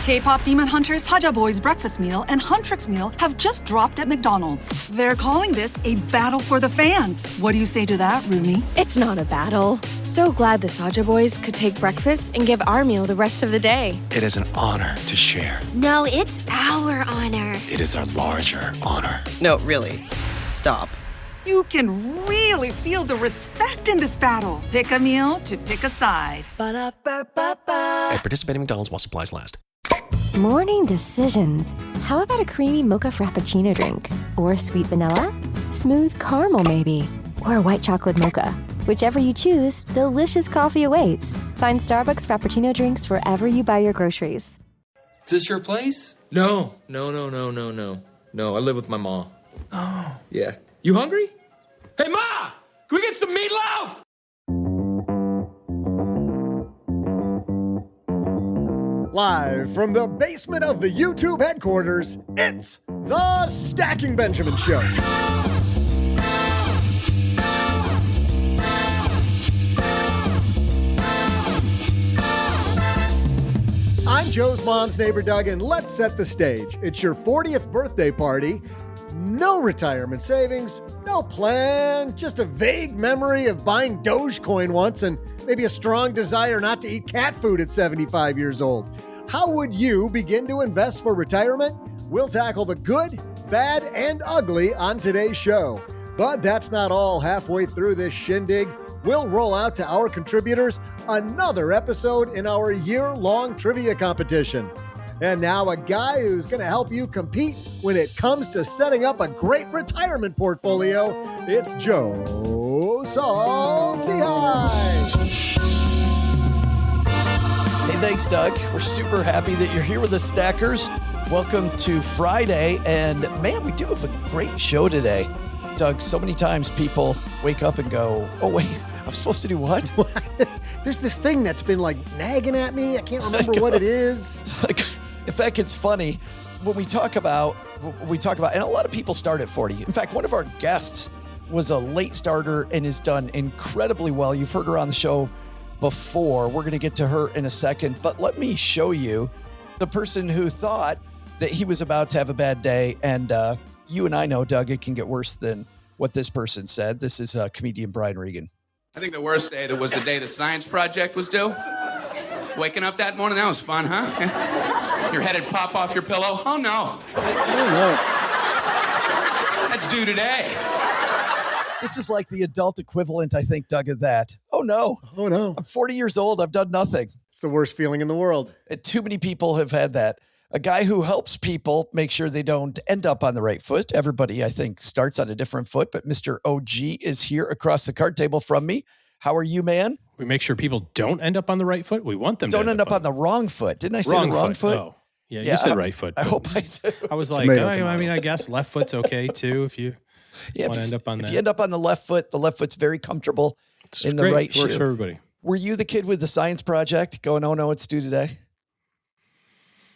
K-pop demon hunters Saja Boy's breakfast meal and Huntrix meal have just dropped at McDonald's. They're calling this a battle for the fans. What do you say to that, Rumi? It's not a battle. So glad the Saja Boys could take breakfast and give our meal the rest of the day. It is an honor to share. No, it's our honor. It is our larger honor. No, really. Stop. You can really feel the respect in this battle. Pick a meal to pick a side. Ba-da-ba-ba-ba. At participating McDonald's while supplies last. Morning decisions. How about a creamy mocha frappuccino drink? Or sweet vanilla? Smooth caramel, maybe? Or a white chocolate mocha? Whichever you choose, delicious coffee awaits. Find Starbucks Frappuccino drinks wherever you buy your groceries. Is this your place? No, I live with my mom. Oh. Yeah. You hungry? Hey, Ma! Can we get some meatloaf? Live from the basement of the YouTube headquarters, it's the Stacking Benjamin Show. I'm Joe's mom's neighbor, Doug, and let's set the stage. It's your 40th birthday party. No retirement savings, no plan, just a vague memory of buying Dogecoin once and maybe a strong desire not to eat cat food at 75 years old. How would you begin to invest for retirement? We'll tackle the good, bad, and ugly on today's show. But that's not all. Halfway through this shindig, we'll roll out to our contributors another episode in our year-long trivia competition. And now a guy who's going to help you compete when it comes to setting up a great retirement portfolio. It's Joe Saul-Sehy. Hey, thanks, Doug. We're super happy that you're here with us, Stackers. Welcome to Friday. And man, we do have a great show today. Doug, so many times people wake up and go, oh, wait, I'm supposed to do what? There's this thing that's been like nagging at me. I can't remember what it is. In fact, it's funny when we talk about, and a lot of people start at 40. In fact, one of our guests was a late starter and has done incredibly well. You've heard her on the show before. We're going to get to her in a second, but let me show you the person who thought that he was about to have a bad day. And you and I know, Doug, it can get worse than what this person said. This is comedian Brian Regan. I think the worst day was the day the science project was due. Waking up that morning, that was fun, huh? Your head would pop off your pillow. Oh, no. Oh, no. That's due today. This is like the adult equivalent, I think, Doug, of that. Oh, no. Oh, no. I'm 40 years old. I've done nothing. It's the worst feeling in the world. And too many people have had that. A guy who helps people make sure they don't end up on the right foot. Everybody, I think, starts on a different foot, but Mr. OG is here across the card table from me. How are you, man? We make sure people don't end up on the right foot. We want them don't to end up on the wrong foot. Didn't I say the wrong foot? Oh, yeah, you said right foot. I hope I said. I was like, I mean, I guess left foot's okay too if you want to end up on that. If you end up on the left foot's very comfortable in the right shoe. Works for everybody. Were you the kid with the science project going, oh no, it's due today?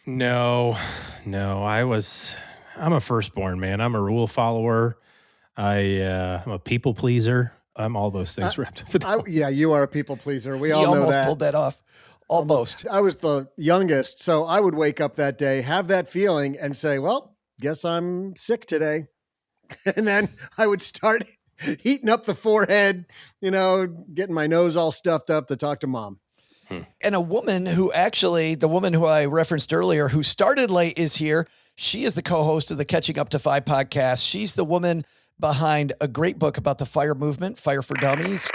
No, I'm a firstborn, man. I'm a rule follower. I'm a people pleaser. I'm all those things wrapped up. Yeah, you are a people pleaser. We all know that. You almost pulled that off. Almost. I was the youngest, so I would wake up that day, have that feeling, and say, well, guess I'm sick today. And then I would start heating up the forehead, getting my nose all stuffed up to talk to mom. And a woman who actually, the woman who I referenced earlier, who started late is here. She is the co-host of the Catching Up to 5 podcast. She's the woman behind a great book about the fire movement, Fire for Dummies.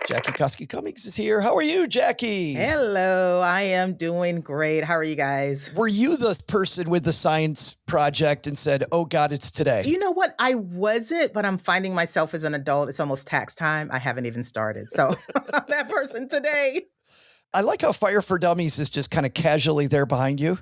Jackie Koski Cummings is here. How are you, Jackie? Hello, I am doing great. How are you guys? Were you the person with the science project and said, oh God, it's today? You know what? I wasn't, but I'm finding myself as an adult. It's almost tax time. I haven't even started. So I'm that person today. I like how Fire for Dummies is just kind of casually there behind you.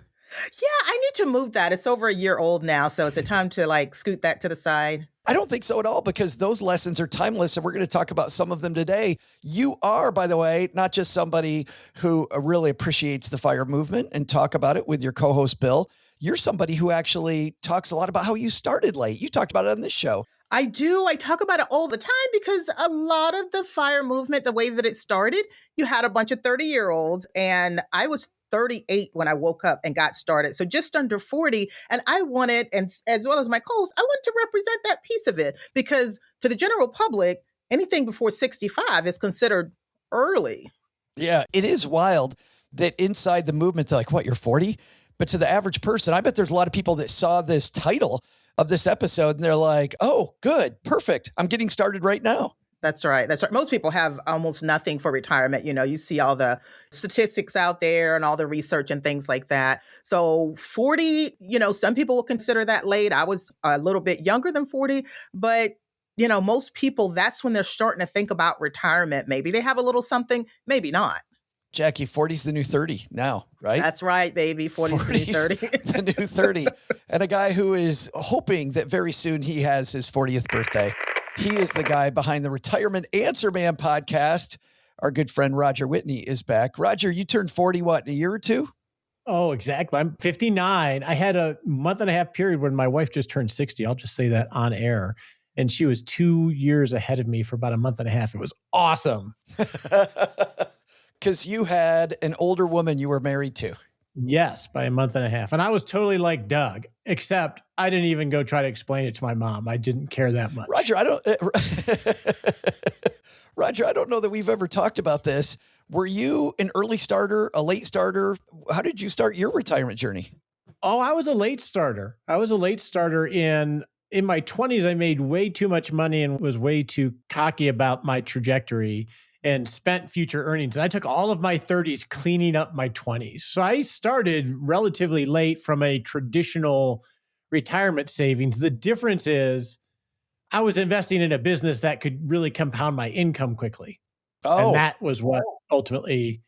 Yeah, I need to move that. It's over a year old now. So it's a time to scoot that to the side. I don't think so at all, because those lessons are timeless, and we're going to talk about some of them today. You are, by the way, not just somebody who really appreciates the fire movement and talk about it with your co-host, Bill. You're somebody who actually talks a lot about how you started late. You talked about it on this show. I do. I talk about it all the time because a lot of the fire movement, the way that it started, you had a bunch of 30-year-olds, and I was 38 when I woke up and got started. So just under 40. And I wanted, and as well as my co-host, I want to represent that piece of it, because to the general public, anything before 65 is considered early. Yeah, it is wild that inside the movement, they're like, what, you're 40? But to the average person, I bet there's a lot of people that saw this title of this episode and they're like, oh, good, perfect. I'm getting started right now. That's right. That's right. Most people have almost nothing for retirement. You know, you see all the statistics out there and all the research and things like that. So 40, you know, some people will consider that late. I was a little bit younger than 40, but you know, most people, that's when they're starting to think about retirement. Maybe they have a little something, maybe not. Jackie, 40's the new 30 now, right? That's right, baby. 40's the new 30. The new 30. And a guy who is hoping that very soon he has his 40th birthday. He is the guy behind the Retirement Answer Man podcast. Our good friend Roger Whitney is back. Roger, you turned 40, what, in a year or two? Oh, exactly. I'm 59. I had a month and a half period when my wife just turned 60. I'll just say that on air. And she was 2 years ahead of me for about a month and a half. It was awesome. Because you had an older woman you were married to. Yes, by a month and a half. And I was totally like Doug, except I didn't even go try to explain it to my mom. I didn't care that much. Roger, I don't know that we've ever talked about this. Were you an early starter, a late starter? How did you start your retirement journey? Oh, I was a late starter. In my 20s. I made way too much money and was way too cocky about my trajectory and spent future earnings. And I took all of my 30s cleaning up my 20s. So I started relatively late from a traditional retirement savings. The difference is I was investing in a business that could really compound my income quickly. Oh. And that was what ultimately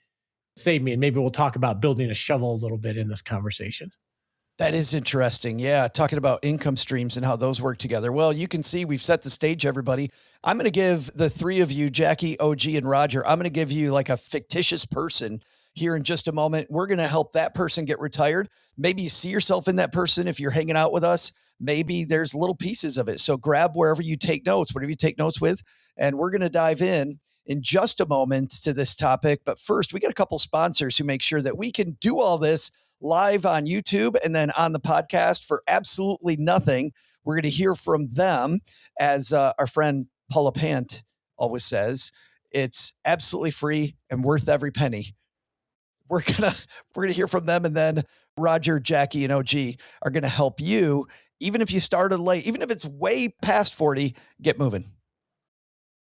saved me. And maybe we'll talk about building a shovel a little bit in this conversation. That is interesting. Yeah. Talking about income streams and how those work together. Well, you can see we've set the stage, everybody. I'm going to give the three of you, Jackie, OG, and Roger, I'm going to give you like a fictitious person here in just a moment. We're going to help that person get retired. Maybe you see yourself in that person if you're hanging out with us. Maybe there's little pieces of it. So grab wherever you take notes, whatever you take notes with, and we're going to dive in just a moment to this topic. But first, we got a couple sponsors who make sure that we can do all this live on YouTube and then on the podcast for absolutely nothing. We're going to hear from them. As our friend Paula Pant always says, it's absolutely free and worth every penny. We're gonna hear from them, and then Roger, Jackie, and OG are going to help you, even if you started late, even if it's way past 40, get moving.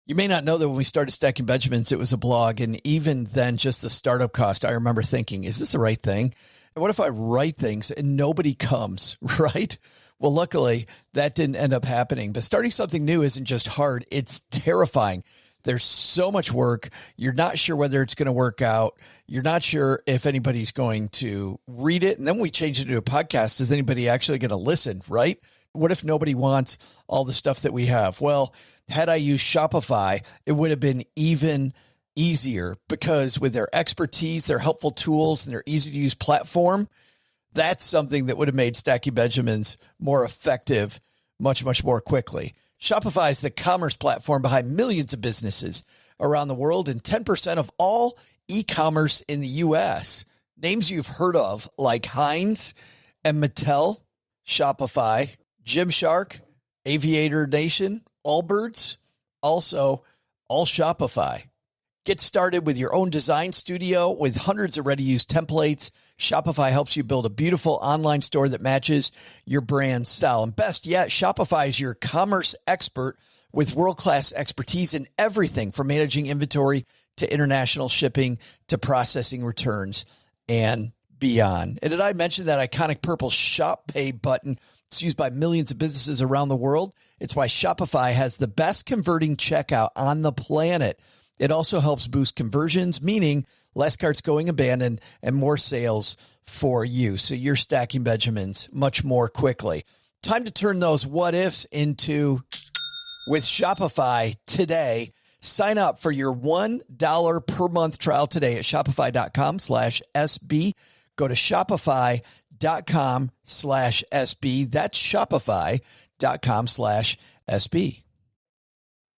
You may not know that when we started Stacking Benjamins, it was a blog. And even then, just the startup cost, I remember thinking, is this the right thing? And what if I write things and nobody comes, right? Well, luckily, that didn't end up happening. But starting something new isn't just hard. It's terrifying. There's so much work. You're not sure whether it's going to work out. You're not sure if anybody's going to read it. And then we change it to a podcast. Is anybody actually going to listen, right? What if nobody wants all the stuff that we have? Well, had I used Shopify, it would have been even easier, because with their expertise, their helpful tools, and their easy to use platform, that's something that would have made Stacking Benjamins more effective much, much more quickly. Shopify is the commerce platform behind millions of businesses around the world and 10% of all e-commerce in the U.S. Names you've heard of like Heinz and Mattel, Shopify, Gymshark, Aviator Nation, Allbirds, also all Shopify. Get started with your own design studio with hundreds of ready-use templates. Shopify helps you build a beautiful online store that matches your brand style. And best yet, Shopify is your commerce expert with world-class expertise in everything from managing inventory to international shipping to processing returns and beyond. And did I mention that iconic purple Shop Pay button? It's used by millions of businesses around the world. It's why Shopify has the best converting checkout on the planet. It also helps boost conversions, meaning less carts going abandoned and more sales for you. So you're stacking Benjamins much more quickly. Time to turn those what ifs into with Shopify today. Sign up for your $1 per month trial today at shopify.com/SB. Go to shopify.com/SB. That's shopify.com/SB.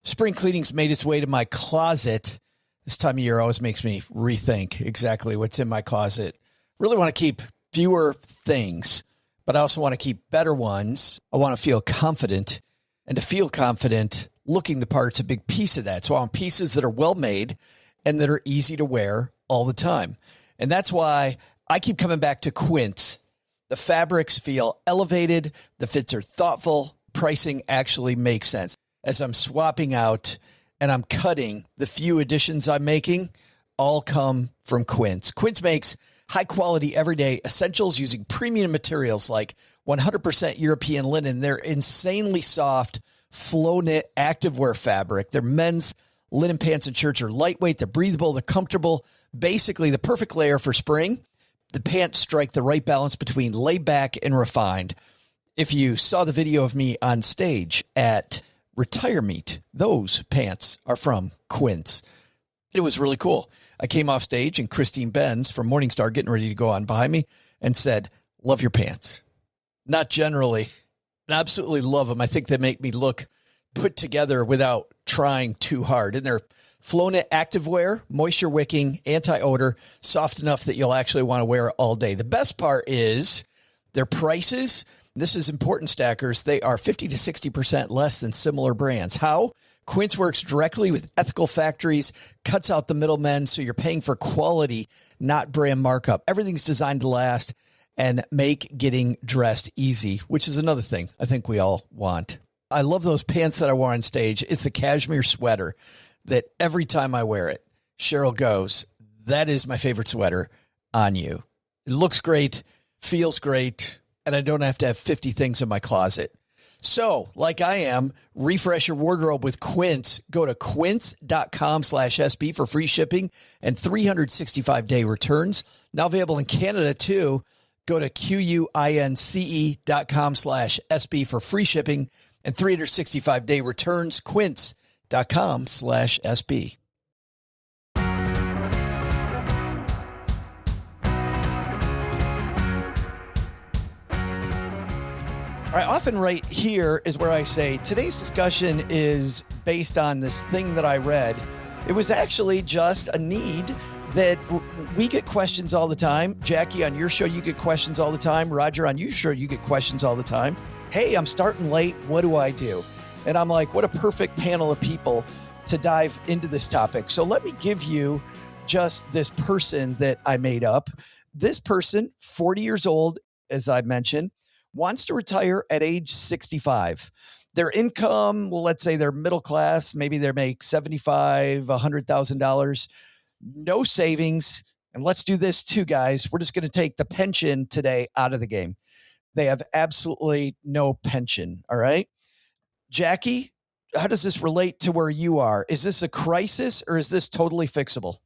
Spring cleaning's made its way to my closet. This time of year always makes me rethink exactly what's in my closet. Really want to keep fewer things, but I also want to keep better ones. I want to feel confident, and to feel confident, looking the part's a big piece of that. So I want pieces that are well made and that are easy to wear all the time. And that's why I keep coming back to Quince. The fabrics feel elevated. The fits are thoughtful. Pricing actually makes sense. As I'm swapping out and I'm cutting, the few additions I'm making all come from Quince. Quince makes high quality everyday essentials using premium materials like 100% European linen. They're insanely soft, flow knit activewear fabric. Their men's linen pants and shirts are lightweight. They're breathable. They're comfortable. Basically the perfect layer for spring. The pants strike the right balance between laid back and refined. If you saw the video of me on stage at Retire Meet, those pants are from Quince. It was really cool. I came off stage and Christine Benz from Morningstar getting ready to go on behind me and said, love your pants. Not generally. I absolutely love them. I think they make me look put together without trying too hard. And they're flow knit activewear, moisture wicking, anti-odor, soft enough that you'll actually want to wear it all day. The best part is their prices. This is important, stackers. They are 50 to 60% less than similar brands. How? Quince works directly with ethical factories, cuts out the middlemen, so you're paying for quality, not brand markup. Everything's designed to last and make getting dressed easy, which is another thing I think we all want. I love those pants that I wore on stage. It's the cashmere sweater that every time I wear it, Cheryl goes, that is my favorite sweater on you. It looks great, feels great, and I don't have to have 50 things in my closet. So, like I am, refresh your wardrobe with Quince. Go to quince.com/SB for free shipping and 365-day returns. Now available in Canada, too. Go to QUINCE.com/SB for free shipping and 365-day returns. Quince.com/SB. All right, often right here is where I say today's discussion is based on this thing that I read. It was actually just a need that we get questions all the time. Jackie, on your show, you get questions all the time. Roger, on your show, you get questions all the time. Hey, I'm starting late. What do I do? And I'm like, what a perfect panel of people to dive into this topic. So let me give you just this person that I made up. This person, 40 years old, as I mentioned, wants to retire at age 65. Their income, well, let's say they're middle class, maybe they make $75,000, $100,000, no savings. And let's do this too, guys. We're just going to take the pension today out of the game. They have absolutely no pension. All right. Jackie, how does this relate to where you are? Is this a crisis or is this totally fixable?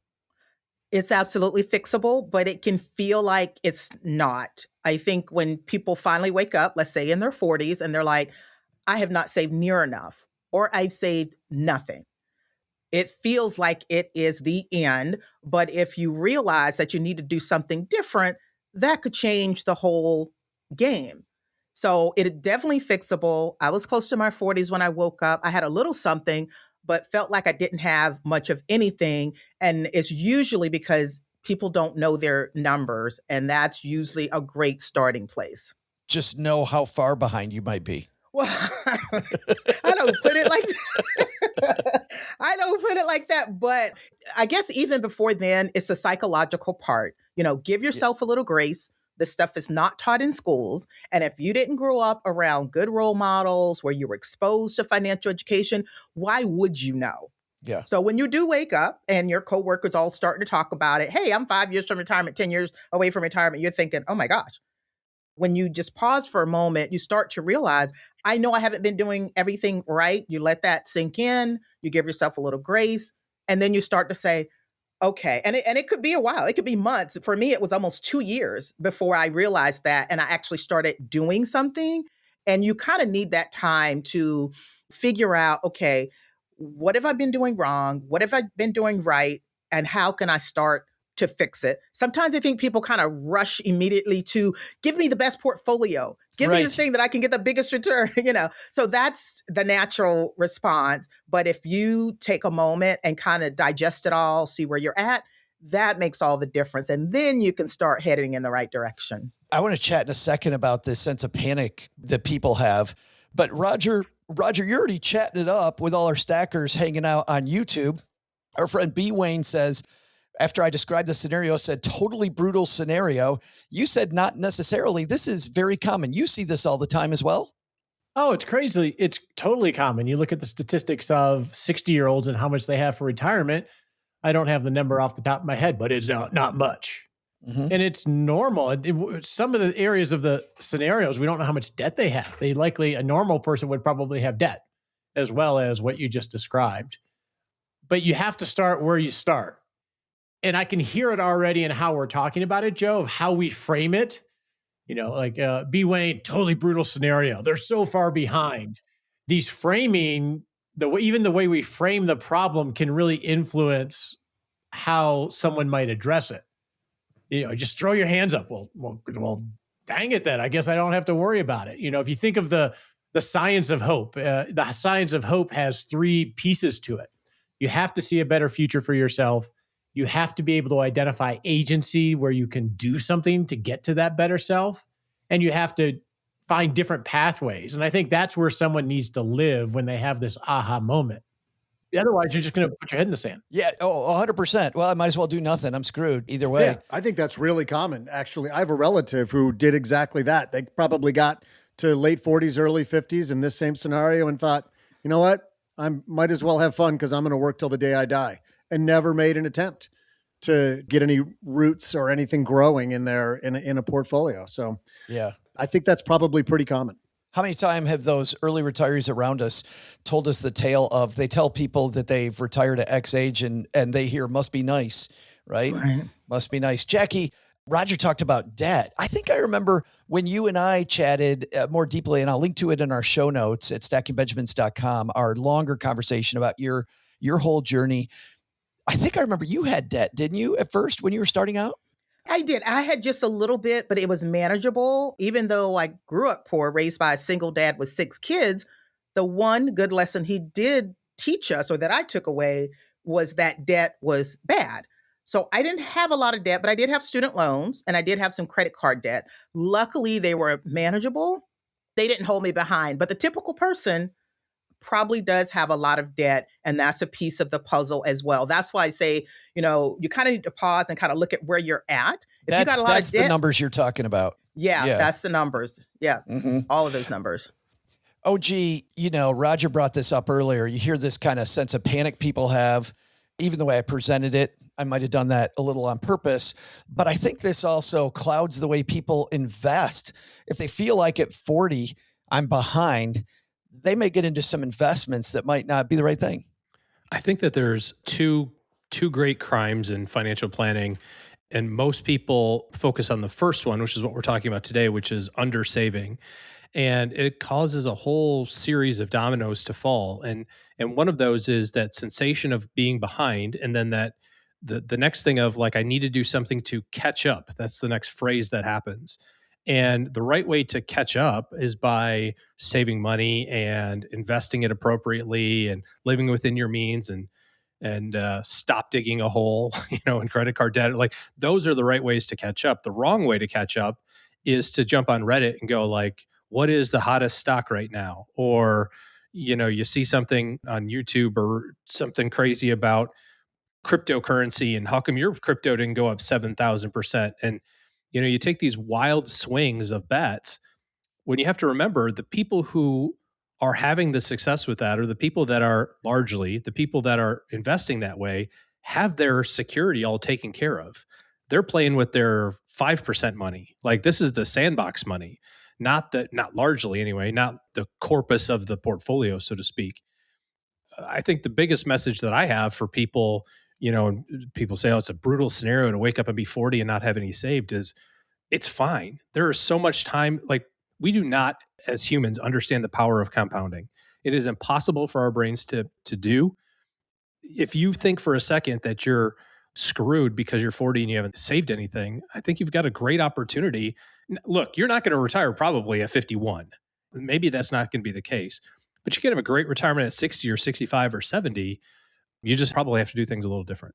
It's absolutely fixable, but it can feel like it's not. I think when people finally wake up, let's say in their 40s, and they're like, I have not saved near enough, or I've saved nothing. It feels like it is the end. But if you realize that you need to do something different, that could change the whole game. So it is definitely fixable. I was close to my 40s when I woke up. I had a little something, but felt like I didn't have much of anything. And it's usually because people don't know their numbers. And that's usually a great starting place. Just know how far behind you might be. Well, I don't put it like that. I don't put it like that. But I guess even before then, it's the psychological part. You know, give yourself a little grace. This stuff is not taught in schools. And if you didn't grow up around good role models where you were exposed to financial education, why would you know? Yeah. So when you do wake up and your coworkers all starting to talk about it, hey, I'm 5 years from retirement, 10 years away from retirement, you're thinking, oh my gosh. When you just pause for a moment, you start to realize, I know I haven't been doing everything right. You let that sink in, you give yourself a little grace, and then you start to say, okay. And it could be a while. It could be months. For me, it was almost 2 years before I realized that. And I actually started doing something. And you kind of need that time to figure out, okay, what have I been doing wrong? What have I been doing right? And how can I start to fix it? Sometimes I think people kind of rush immediately to give me the best portfolio. Give me the thing that I can get the biggest return, So that's the natural response. But if you take a moment and kind of digest it all, see where you're at, that makes all the difference. And then you can start heading in the right direction. I want to chat in a second about this sense of panic that people have. But Roger, you're already chatting it up with all our stackers hanging out on YouTube. Our friend B. Wayne says, after I described the scenario, said totally brutal scenario. You said not necessarily. This is very common. You see this all the time as well? Oh, it's crazy. It's totally common. You look at the statistics of 60-year-olds and how much they have for retirement. I don't have the number off the top of my head, but it's not much. Mm-hmm. And it's normal. Some of the areas of the scenarios, we don't know how much debt they have. A normal person would probably have debt as well as what you just described. But you have to start where you start. And I can hear it already in how we're talking about it, Joe, of how we frame it. Like B. Wayne, totally brutal scenario. They're so far behind. These framing, even the way we frame the problem can really influence how someone might address it. Just throw your hands up. Well, dang it then. I guess I don't have to worry about it. If you think of the science of hope, the science of hope has 3 pieces to it. You have to see a better future for yourself. You have to be able to identify agency where you can do something to get to that better self. And you have to find different pathways. And I think that's where someone needs to live when they have this aha moment. Otherwise, you're just going to put your head in the sand. Yeah. Oh, 100%. Well, I might as well do nothing. I'm screwed either way. Yeah, I think that's really common. Actually, I have a relative who did exactly that. They probably got to late 40s, early 50s in this same scenario and thought, you know what? I might as well have fun because I'm going to work till the day I die, and never made an attempt to get any roots or anything growing in there in a portfolio. So yeah, I think that's probably pretty common. How many times have those early retirees around us told us the tale of, they tell people that they've retired at X age and they hear must be nice, right? Must be nice. Jackie, Roger talked about debt. I think I remember when you and I chatted more deeply, and I'll link to it in our show notes at stackingbenjamins.com, our longer conversation about your whole journey. I think I remember you had debt, didn't you, at first when you were starting out? I did. I had just a little bit, but it was manageable. Even though I grew up poor, raised by a single dad with 6 kids, the one good lesson he did teach us, or that I took away, was that debt was bad. So I didn't have a lot of debt, but I did have student loans and I did have some credit card debt. Luckily, they were manageable. They didn't hold me behind. But the typical person probably does have a lot of debt, and that's a piece of the puzzle as well. That's why I say, you kind of need to pause and kind of look at where you're at. If you got a lot of debt, the numbers you're talking about. Yeah, that's the numbers. Yeah, all of those numbers. OG, Roger brought this up earlier. You hear this kind of sense of panic people have. Even the way I presented it, I might have done that a little on purpose, but I think this also clouds the way people invest. If they feel like at 40, I'm behind, they may get into some investments that might not be the right thing. I think that there's two great crimes in financial planning, and most people focus on the first one, which is what we're talking about today, which is undersaving. And it causes a whole series of dominoes to fall. And one of those is that sensation of being behind, and then that the next thing of like, I need to do something to catch up. That's the next phrase that happens. And the right way to catch up is by saving money and investing it appropriately and living within your means and stop digging a hole, in credit card debt. Like, those are the right ways to catch up. The wrong way to catch up is to jump on Reddit and go like, what is the hottest stock right now? Or, you see something on YouTube or something crazy about cryptocurrency and how come your crypto didn't go up 7,000%? And, you take these wild swings of bets when you have to remember the people who are having the success with that, or the people that are largely the people that are investing that way, have their security all taken care of. They're playing with their 5% money. Like, this is the sandbox money, not largely anyway, not the corpus of the portfolio, so to speak. I think the biggest message that I have for people, and people say, oh, it's a brutal scenario to wake up and be 40 and not have any saved, is it's fine. There is so much time. Like, we do not, as humans, understand the power of compounding. It is impossible for our brains to do. If you think for a second that you're screwed because you're 40 and you haven't saved anything, I think you've got a great opportunity. Look, you're not going to retire probably at 51. Maybe that's not going to be the case, but you can have a great retirement at 60 or 65 or 70. You just probably have to do things a little different.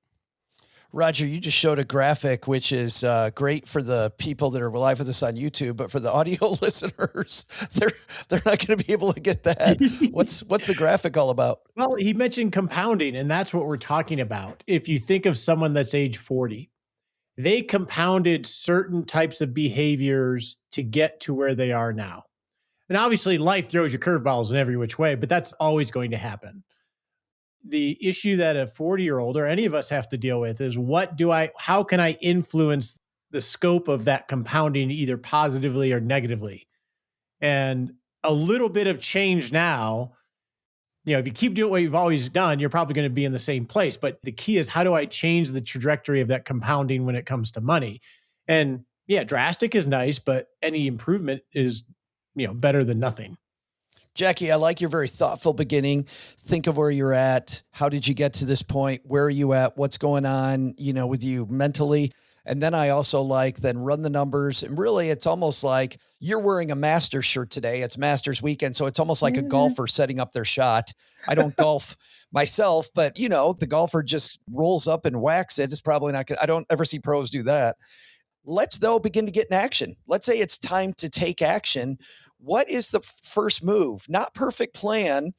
Roger, you just showed a graphic, which is great for the people that are live with us on YouTube, but for the audio listeners, they're not going to be able to get that. What's the graphic all about? Well, he mentioned compounding, and that's what we're talking about. If you think of someone that's age 40, they compounded certain types of behaviors to get to where they are now. And obviously, life throws you curveballs in every which way, but that's always going to happen. The issue that a 40-year-old or any of us have to deal with is how can I influence the scope of that compounding either positively or negatively? And a little bit of change now, if you keep doing what you've always done, you're probably going to be in the same place. But the key is, how do I change the trajectory of that compounding when it comes to money? And yeah, drastic is nice, but any improvement is, better than nothing. Jackie, I like your very thoughtful beginning. Think of where you're at. How did you get to this point? Where are you at? What's going on, with you mentally? And then I also then run the numbers. And really, it's almost like you're wearing a Masters shirt today. It's Masters weekend. So it's almost like a golfer setting up their shot. I don't golf myself, but the golfer just rolls up and whacks it. It's probably not good. I don't ever see pros do that. Let's though begin to get in action. Let's say it's time to take action. What is the first move? Not perfect plan,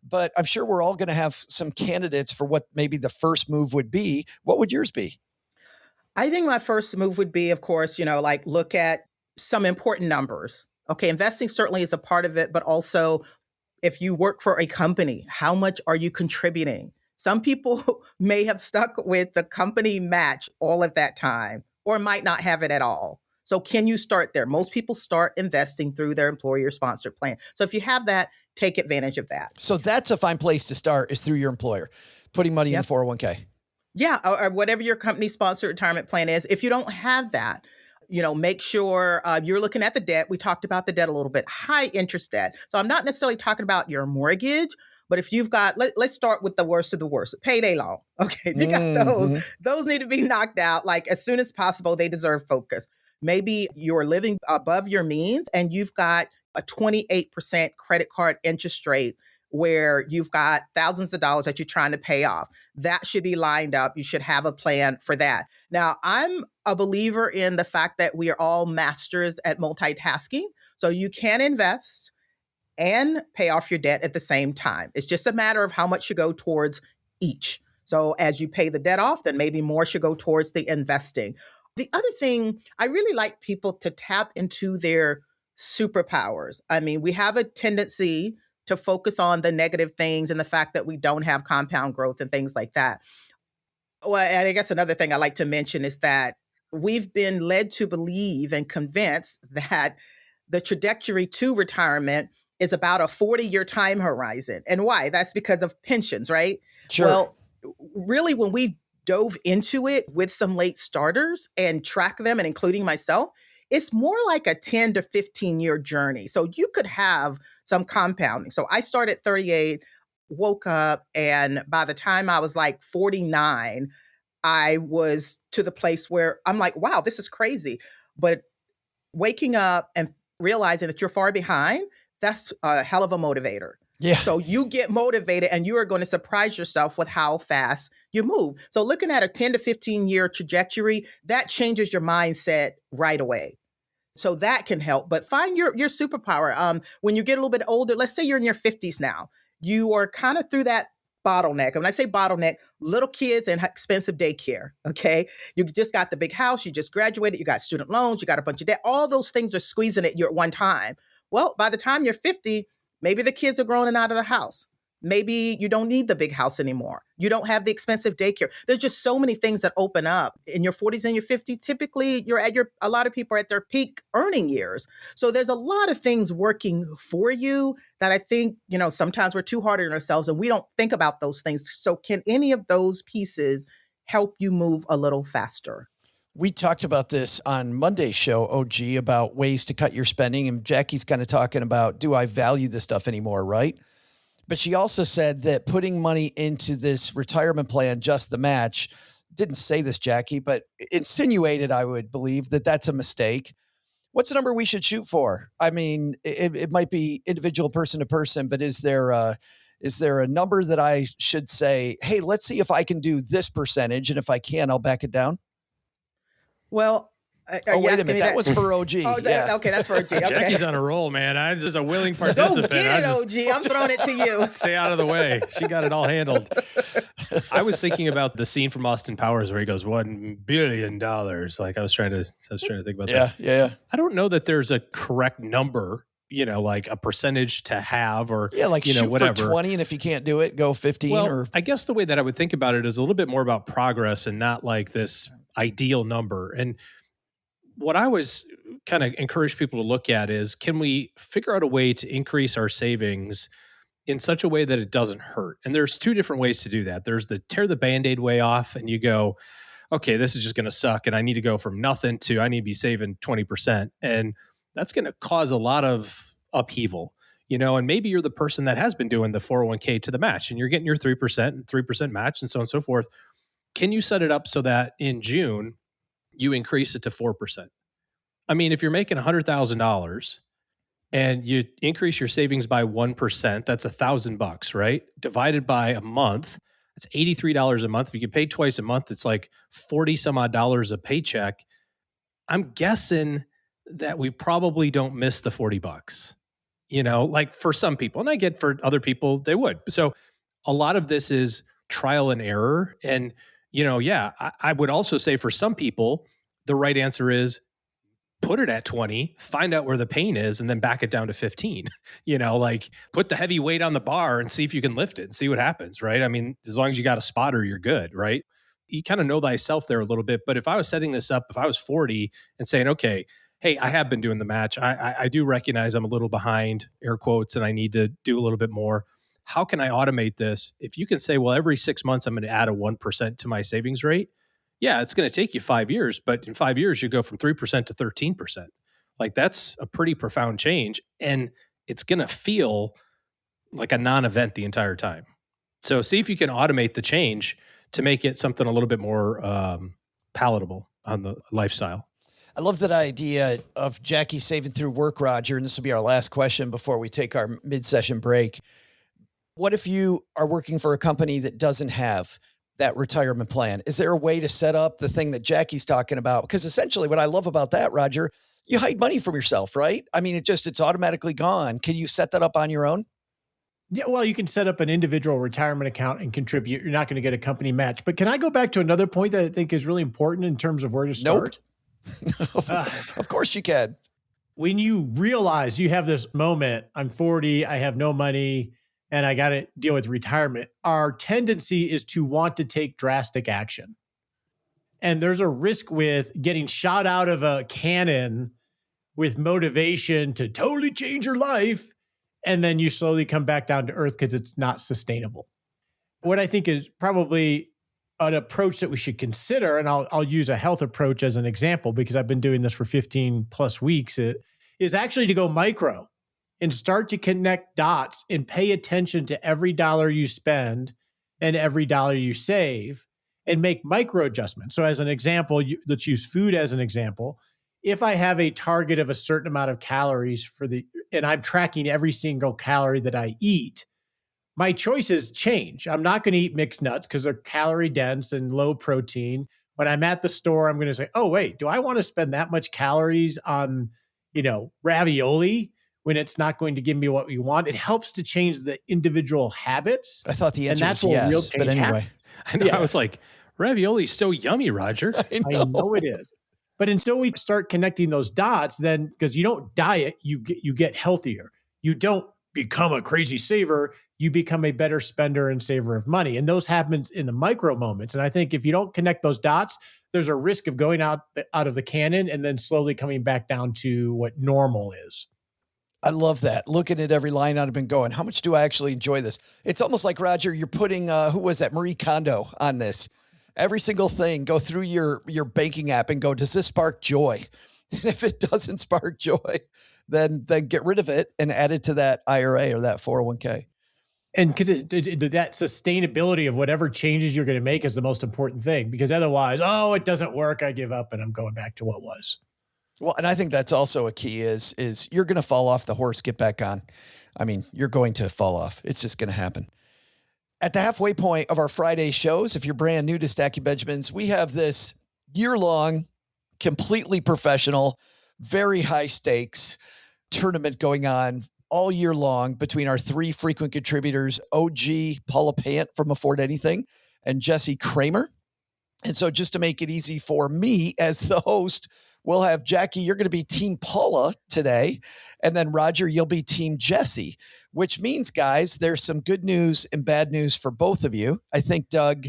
but I'm sure we're all going to have some candidates for what maybe the first move would be. What would yours be? I think my first move would be, of course, look at some important numbers. Okay, investing certainly is a part of it, but also if you work for a company, how much are you contributing? Some people may have stuck with the company match all of that time or might not have it at all. So can you start there? Most people start investing through their employer-sponsored plan. So if you have that, take advantage of that. So that's a fine place to start, is through your employer, putting money in the 401k. Yeah, or whatever your company-sponsored retirement plan is. If you don't have that, make sure you're looking at the debt. We talked about the debt a little bit, high interest debt. So I'm not necessarily talking about your mortgage, but if you've got, let's start with the worst of the worst, payday loan. Okay, if you got those need to be knocked out as soon as possible. They deserve focus. Maybe you're living above your means and you've got a 28% credit card interest rate where you've got thousands of dollars that you're trying to pay off. That should be lined up. You should have a plan for that. Now, I'm a believer in the fact that we are all masters at multitasking. So you can invest and pay off your debt at the same time. It's just a matter of how much you go towards each. So as you pay the debt off, then maybe more should go towards the investing. The other thing, I really like people to tap into their superpowers. I mean, we have a tendency to focus on the negative things and the fact that we don't have compound growth and things like that. Well, and I guess another thing I like to mention is that we've been led to believe and convinced that the trajectory to retirement is about a 40-year time horizon. And why? That's because of pensions, right? Sure. Well, really, when we dove into it with some late starters and track them, and including myself, it's more like a 10 to 15-year journey. So you could have some compounding. So I started at 38, woke up, and by the time I was 49, I was to the place where I'm like, wow, this is crazy. But waking up and realizing that you're far behind, that's a hell of a motivator. Yeah. So you get motivated and you are going to surprise yourself with how fast you move. So looking at a 10 to 15-year trajectory, that changes your mindset right away. So that can help. But find your superpower. When you get a little bit older, let's say you're in your 50s now, you are kind of through that bottleneck. And when I say bottleneck, little kids and expensive daycare, okay? You just got the big house, you just graduated, you got student loans, you got a bunch of debt. All those things are squeezing at you at one time. Well, by the time you're 50, maybe the kids are grown and out of the house. Maybe you don't need the big house anymore. You don't have the expensive daycare. There's just so many things that open up. In your 40s and your 50s, typically a lot of people are at their peak earning years. So there's a lot of things working for you that I think, sometimes we're too hard on ourselves and we don't think about those things. So can any of those pieces help you move a little faster? We talked about this on Monday's show, OG, about ways to cut your spending. And Jackie's kind of talking about, do I value this stuff anymore, right? But she also said that putting money into this retirement plan, just the match, didn't say this, Jackie, but insinuated, I would believe, that that's a mistake. What's the number we should shoot for? I mean, it might be individual person to person, but is there Is there a number that I should say, hey, let's see if I can do this percentage, and if I can, I'll back it down? Well, wait a minute. That one's for OG. Yeah. Okay, that's for OG. Okay. Jackie's on a roll, man. I'm just a willing Go participant. get it, OG. I'm throwing it to you. Stay out of the way. She got it all handled. I was thinking about the scene from Austin Powers where he goes, $1 billion. Like I was trying to think about that. Yeah. I don't know that there's a correct number, like a percentage to have or, shoot whatever. For 20. And if you can't do it, go 15 Well, I guess the way that I would think about it is a little bit more about progress and not like this ideal number. And what I was kind of encourage people to look at is, can we figure out a way to increase our savings in such a way that it doesn't hurt? And there's two different ways to do that. There's the tear the Band-Aid way off and you go, okay, this is just going to suck. And I need to go from nothing to I need to be saving 20%. And that's going to cause a lot of upheaval, and maybe you're the person that has been doing the 401k to the match and you're getting your 3% and 3% match and so on and so forth. Can you set it up so that in June, you increase it to 4%? I mean, if you're making $100,000 and you increase your savings by 1%, that's $1,000, right? Divided by a month, that's $83 a month. If you get paid twice a month, it's like 40 some odd dollars a paycheck. I'm guessing that we probably don't miss the $40, like for some people. And I get for other people, they would. So a lot of this is trial and error. And, I would also say for some people, the right answer is put it at 20, find out where the pain is, and then back it down to 15. Like put the heavy weight on the bar and see if you can lift it and see what happens, right? I mean, as long as you got a spotter, you're good, right? You kind of know thyself there a little bit. But if I was setting this up, if I was 40 and saying, okay, hey, I have been doing the match. I do recognize I'm a little behind, air quotes, and I need to do a little bit more. How can I automate this? If you can say, well, every 6 months, I'm going to add a 1% to my savings rate. Yeah, it's going to take you 5 years, but in 5 years, you go from 3% to 13%. Like that's a pretty profound change. And it's going to feel like a non-event the entire time. So see if you can automate the change to make it something a little bit more palatable on the lifestyle. I love that idea of Jackie saving through work, Roger. And this will be our last question before we take our mid-session break. What if you are working for a company that doesn't have that retirement plan? Is there a way to set up the thing that Jackie's talking about? Because essentially what I love about that, Roger, you hide money from yourself, right? I mean, it's automatically gone. Can you set that up on your own? Yeah, well, you can set up an individual retirement account and contribute. You're not going to get a company match. But can I go back to another point that I think is really important in terms of where to start? Nope. Of course you can. When you realize you have this moment, I'm 40, I have no money, and I got to deal with retirement, our tendency is to want to take drastic action. And there's a risk with getting shot out of a cannon with motivation to totally change your life. And then you slowly come back down to earth because it's not sustainable. What I think is probably an approach that we should consider, and I'll use a health approach as an example because I've been doing this for 15 plus weeks, is actually to go micro and start to connect dots and pay attention to every dollar you spend and every dollar you save and make micro adjustments. So as an example, let's use food as an example. If I have a target of a certain amount of calories and I'm tracking every single calorie that I eat, my choices change. I'm not going to eat mixed nuts because they're calorie dense and low protein. When I'm at the store, I'm going to say, oh, wait, do I want to spend that much calories on, ravioli when it's not going to give me what we want? It helps to change the individual habits. I thought the answer was yes, but anyway. I know. Yeah. I was like, ravioli is still yummy, Roger. I know it is. But until we start connecting those dots, then because you don't diet, you get healthier. You don't become a crazy saver. You become a better spender and saver of money. And those happens in the micro moments. And I think if you don't connect those dots, there's a risk of going out of the cannon and then slowly coming back down to what normal is. I love that. Looking at every line item and going, how much do I actually enjoy this? It's almost like, Roger, you're putting, who was that? Marie Kondo on this. Every single thing, go through your banking app and go, does this spark joy? And if it doesn't spark joy, then get rid of it and add it to that IRA or that 401k. And because that sustainability of whatever changes you're going to make is the most important thing, because otherwise, it doesn't work, I give up and I'm going back to what was. Well, and I think that's also a key is you're going to fall off the horse, get back on. I mean, you're going to fall off. It's just going to happen. At the halfway point of our Friday shows, if you're brand new to Stacking Benjamins, we have this year-long, completely professional, very high stakes tournament going on all year long between our three frequent contributors, OG Paula Pant from Afford Anything and Jesse Kramer. And so just to make it easy for me as the host, we'll have Jackie, you're going to be Team Paula today. And then Roger, you'll be Team Jesse, which means, guys, there's some good news and bad news for both of you. I think, Doug,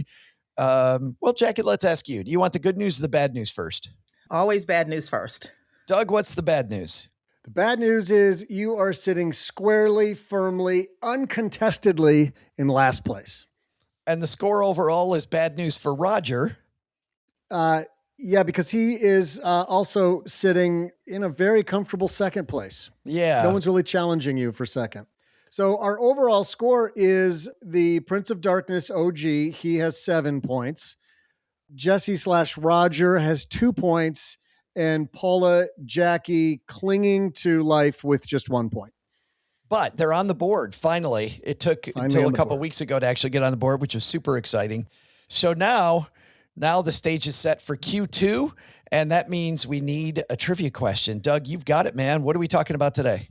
well, Jackie, let's ask you. Do you want the good news or the bad news first? Always bad news first. Doug, what's the bad news? The bad news is you are sitting squarely, firmly, uncontestedly in last place. And the score overall is bad news for Roger. Yeah, because he is also sitting in a very comfortable second place. Yeah. No one's really challenging you for second. So our overall score is the Prince of Darkness OG. He has 7 points. Jesse/Roger has 2 points. And Paula, Jackie clinging to life with just 1 point. But they're on the board, finally. It took until a couple weeks ago to actually get on the board, which was super exciting. So now the stage is set for Q2, and that means we need a trivia question. Doug, you've got it, man. What are we talking about today?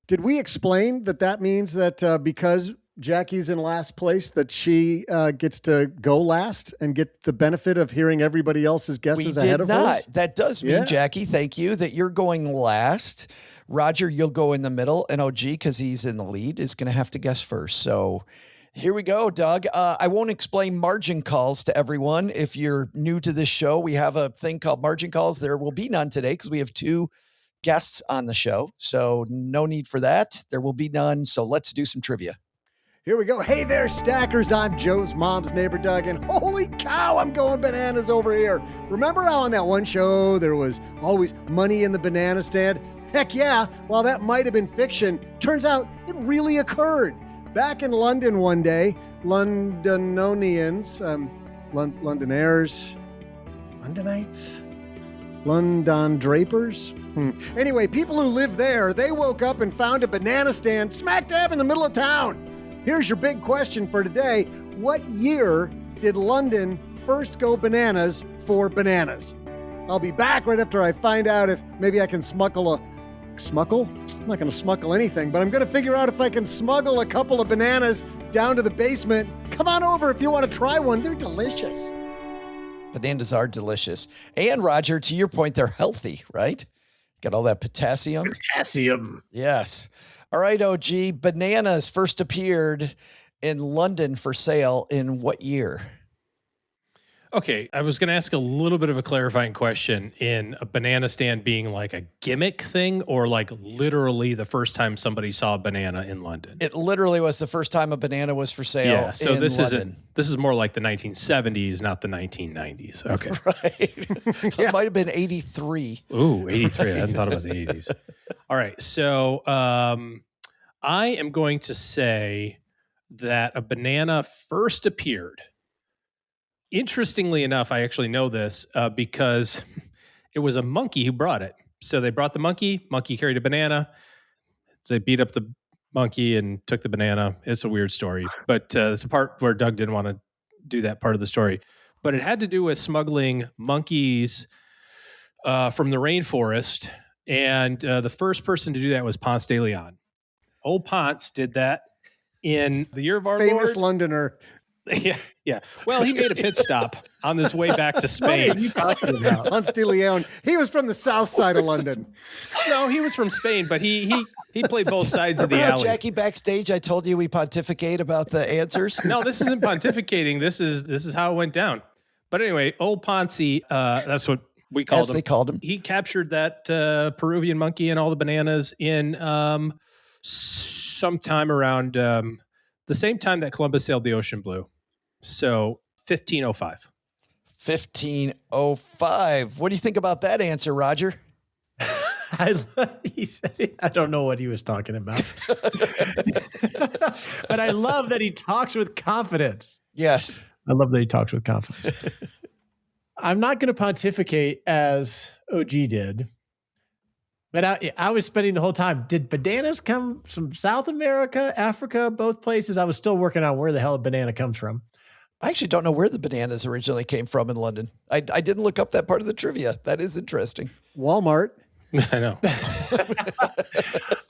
Did we explain that means that because Jackie's in last place, that she gets to go last and get the benefit of hearing everybody else's guesses ahead of hers? That does mean, Jackie, thank you, that you're going last. Roger, you'll go in the middle, and OG, because he's in the lead, is going to have to guess first. So here we go, Doug. I won't explain margin calls to everyone. If you're new to this show, we have a thing called margin calls. There will be none today because we have 2 guests on the show. So no need for that. There will be none. So let's do some trivia. Here we go. Hey there, stackers. I'm Joe's mom's neighbor, Doug, and holy cow, I'm going bananas over here. Remember how on that one show there was always money in the banana stand? Heck yeah. While that might have been fiction, turns out it really occurred. Back in London one day, Londonians, Londonaires, Londonites, London Drapers. Anyway, people who live there, they woke up and found a banana stand smack dab in the middle of town. Here's your big question for today. What year did London first go bananas for bananas? I'll be back right after I find out if maybe I can smuggle? I'm not going to smuggle anything, but I'm going to figure out if I can smuggle a couple of bananas down to the basement. Come on over if you want to try one. They're delicious. Bananas are delicious. And Roger, to your point, they're healthy, right? Got all that potassium. Potassium. Yes. All right, OG. Bananas first appeared in London for sale in what year? Okay, I was going to ask a little bit of a clarifying question in a banana stand being like a gimmick thing or like literally the first time somebody saw a banana in London. It literally was the first time a banana was for sale. Yeah, so in this London. this is more like the 1970s, not the 1990s. Okay. Right. It might have been 83. Ooh, 83. I hadn't thought about the 80s. All right. So I am going to say that a banana first appeared. Interestingly enough, I actually know this because it was a monkey who brought it. So they brought the monkey carried a banana. So they beat up the monkey and took the banana. It's a weird story, but it's a part where Doug didn't want to do that part of the story. But it had to do with smuggling monkeys from the rainforest. And the first person to do that was Ponce de Leon. Old Ponce did that in the year of our Famous Lord. Londoner. Yeah. Well, he made a pit stop on his way back to Spain. What are you talking about? Ponce de Leon. He was from the south side of London. No, he was from Spain, but he played both sides of the Remember how, alley. Jackie, backstage, I told you we pontificate about the answers? No, this isn't pontificating. This is how it went down. But anyway, old Ponce, that's what we called As him. they called him. He captured that Peruvian monkey and all the bananas in sometime around the same time that Columbus sailed the ocean blue. So 1505. 1505. What do you think about that answer, Roger? I don't know what he was talking about. But I love that he talks with confidence. Yes. I love that he talks with confidence. I'm not going to pontificate as OG did. But I was spending the whole time. Did bananas come from South America, Africa, both places? I was still working on where the hell a banana comes from. I actually don't know where the bananas originally came from in London. I didn't look up that part of the trivia. That is interesting. Walmart. I know.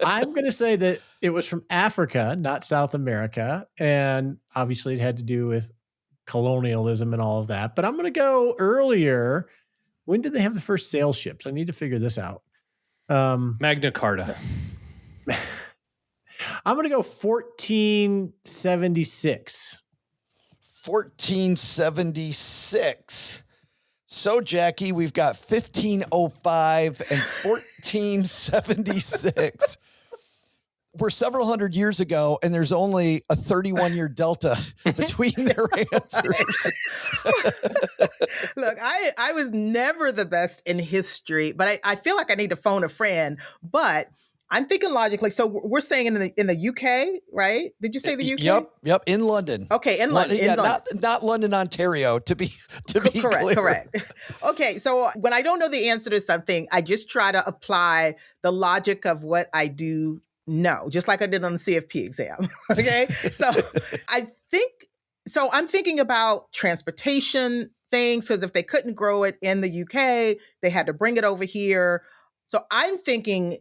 I'm going to say that it was from Africa, not South America. And obviously it had to do with colonialism and all of that. But I'm going to go earlier. When did they have the first sail ships? I need to figure this out. Magna Carta. I'm going to go 1476. 1476. So, Jackie, we've got 1505 and 1476. We're several hundred years ago, and there's only a 31-year delta between their answers. Look, I was never the best in history, but I feel like I need to phone a friend. But I'm thinking logically. So we're saying in the UK, right? Did you say the UK? Yep. In London. Okay, in London. Yeah, not London, Ontario. To be clear. Correct. Okay, so when I don't know the answer to something, I just try to apply the logic of what I do know, just like I did on the CFP exam. Okay, so I'm thinking about transportation things, because if they couldn't grow it in the UK, they had to bring it over here. So I'm thinking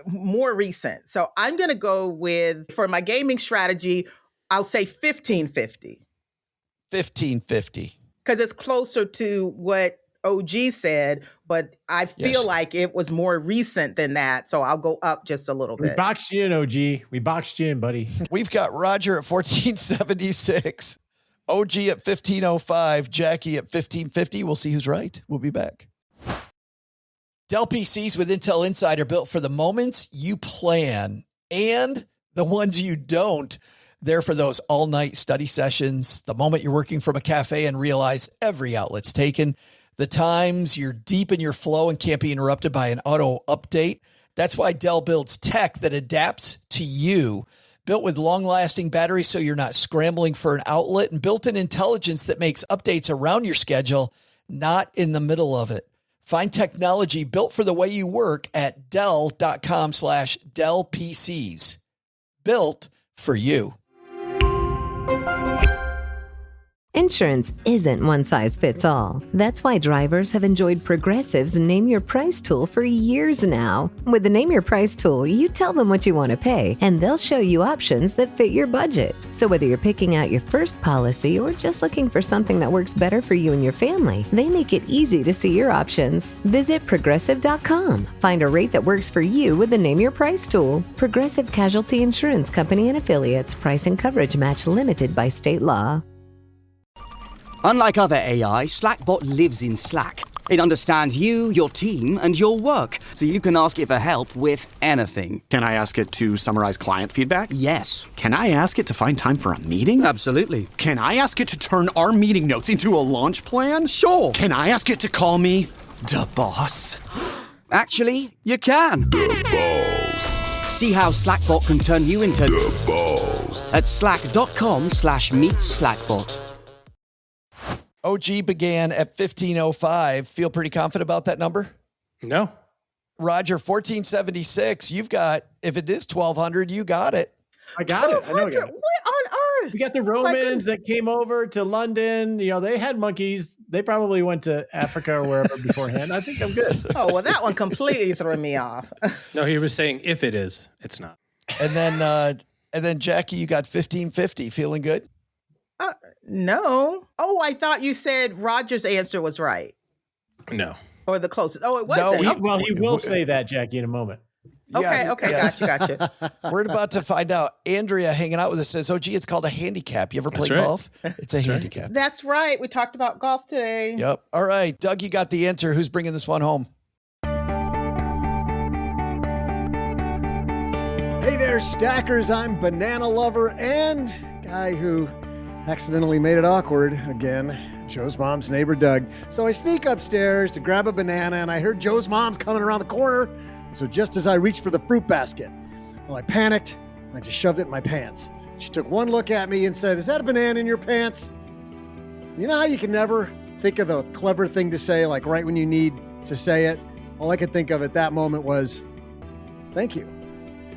more recent. So I'm going to go with, for my gaming strategy, I'll say 1550. 1550. Because it's closer to what OG said, but I feel like it was more recent than that. So I'll go up just a little bit. We boxed you in, OG. We boxed you in, buddy. We've got Roger at 1476, OG at 1505, Jackie at 1550. We'll see who's right. We'll be back. Dell PCs with Intel Inside are built for the moments you plan and the ones you don't. They're for those all-night study sessions, the moment you're working from a cafe and realize every outlet's taken, the times you're deep in your flow and can't be interrupted by an auto update. That's why Dell builds tech that adapts to you. Built with long-lasting batteries so you're not scrambling for an outlet, and built-in intelligence that makes updates around your schedule, not in the middle of it. Find technology built for the way you work at Dell.com/Dell PCs. Built for you. Insurance isn't one size fits all. That's why drivers have enjoyed Progressive's Name Your Price tool for years now. With the Name Your Price tool, you tell them what you want to pay, and they'll show you options that fit your budget. So whether you're picking out your first policy or just looking for something that works better for you and your family, they make it easy to see your options. Visit Progressive.com. Find a rate that works for you with the Name Your Price tool. Progressive Casualty Insurance Company and Affiliates. Price and coverage match limited by state law. Unlike other AI, Slackbot lives in Slack. It understands you, your team, and your work, so you can ask it for help with anything. Can I ask it to summarize client feedback? Yes. Can I ask it to find time for a meeting? Absolutely. Can I ask it to turn our meeting notes into a launch plan? Sure. Can I ask it to call me the boss? Actually, you can. The balls. See how Slackbot can turn you into the balls at slack.com/meet-slackbot. OG began at 1505. Feel pretty confident about that number? No. Roger, 1476. You've got, if it is 1200, you got it. I got it. I know I got it. What on earth? We got the Romans that came over to London. You know, they had monkeys. They probably went to Africa or wherever beforehand. I think I'm good. Oh, well, that one completely threw me off. No, he was saying if it is, it's not. And then Jackie, you got 1550. Feeling good? No. Oh, I thought you said Roger's answer was right. No. Or the closest. Oh, it wasn't. No, he will say that, Jackie, in a moment. Okay, gotcha. We're about to find out. Andrea hanging out with us says, OG, it's called a handicap. You ever play golf? It's a handicap. That's right. We talked about golf today. Yep. All right. Doug, you got the answer. Who's bringing this one home? Hey there, stackers. I'm Banana Lover and guy who accidentally made it awkward again. Joe's mom's neighbor, Doug. So I sneak upstairs to grab a banana, and I heard Joe's mom's coming around the corner. So just as I reached for the fruit basket, well, I panicked, and I just shoved it in my pants. She took one look at me and said, "Is that a banana in your pants?" You know how you can never think of the clever thing to say, like right when you need to say it? all I could think of at that moment was, thank you.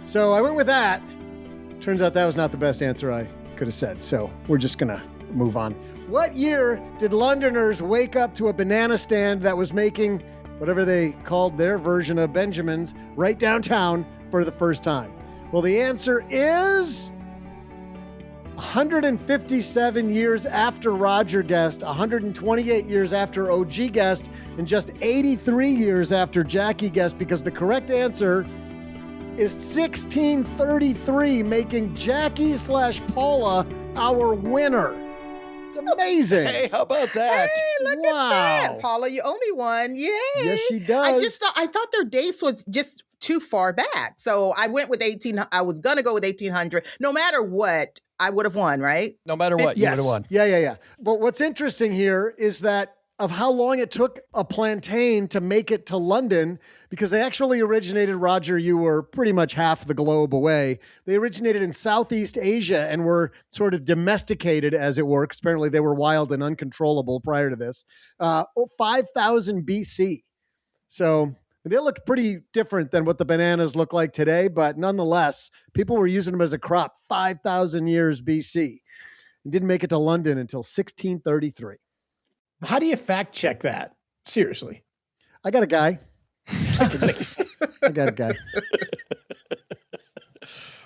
So I went with that. Turns out that was not the best answer I could have said. So we're just going to move on. What year did Londoners wake up to a banana stand that was making whatever they called their version of Benjamin's right downtown for the first time? Well, the answer is 157 years after Roger guessed, 128 years after OG guessed, and just 83 years after Jackie guessed, because the correct answer is 1633, making Jackie/Paula our winner. It's amazing. Hey, how about that? Hey, look at that. Paula, you owe me one. Yay. Yes, she does. I thought their dates was just too far back. So I went with 18. I was going to go with 1800. No matter what, I would have won, right? No matter what, you would have won. Yeah. But what's interesting here is that of how long it took a plantain to make it to London, because they actually originated, Roger, you were pretty much half the globe away. They originated in Southeast Asia and were sort of domesticated, as it were. 'Cause apparently they were wild and uncontrollable prior to this. 5,000 BC. So they look pretty different than what the bananas look like today, but nonetheless, people were using them as a crop 5,000 years BC. And didn't make it to London until 1633. How do you fact check that? Seriously. I got a guy. I got a guy.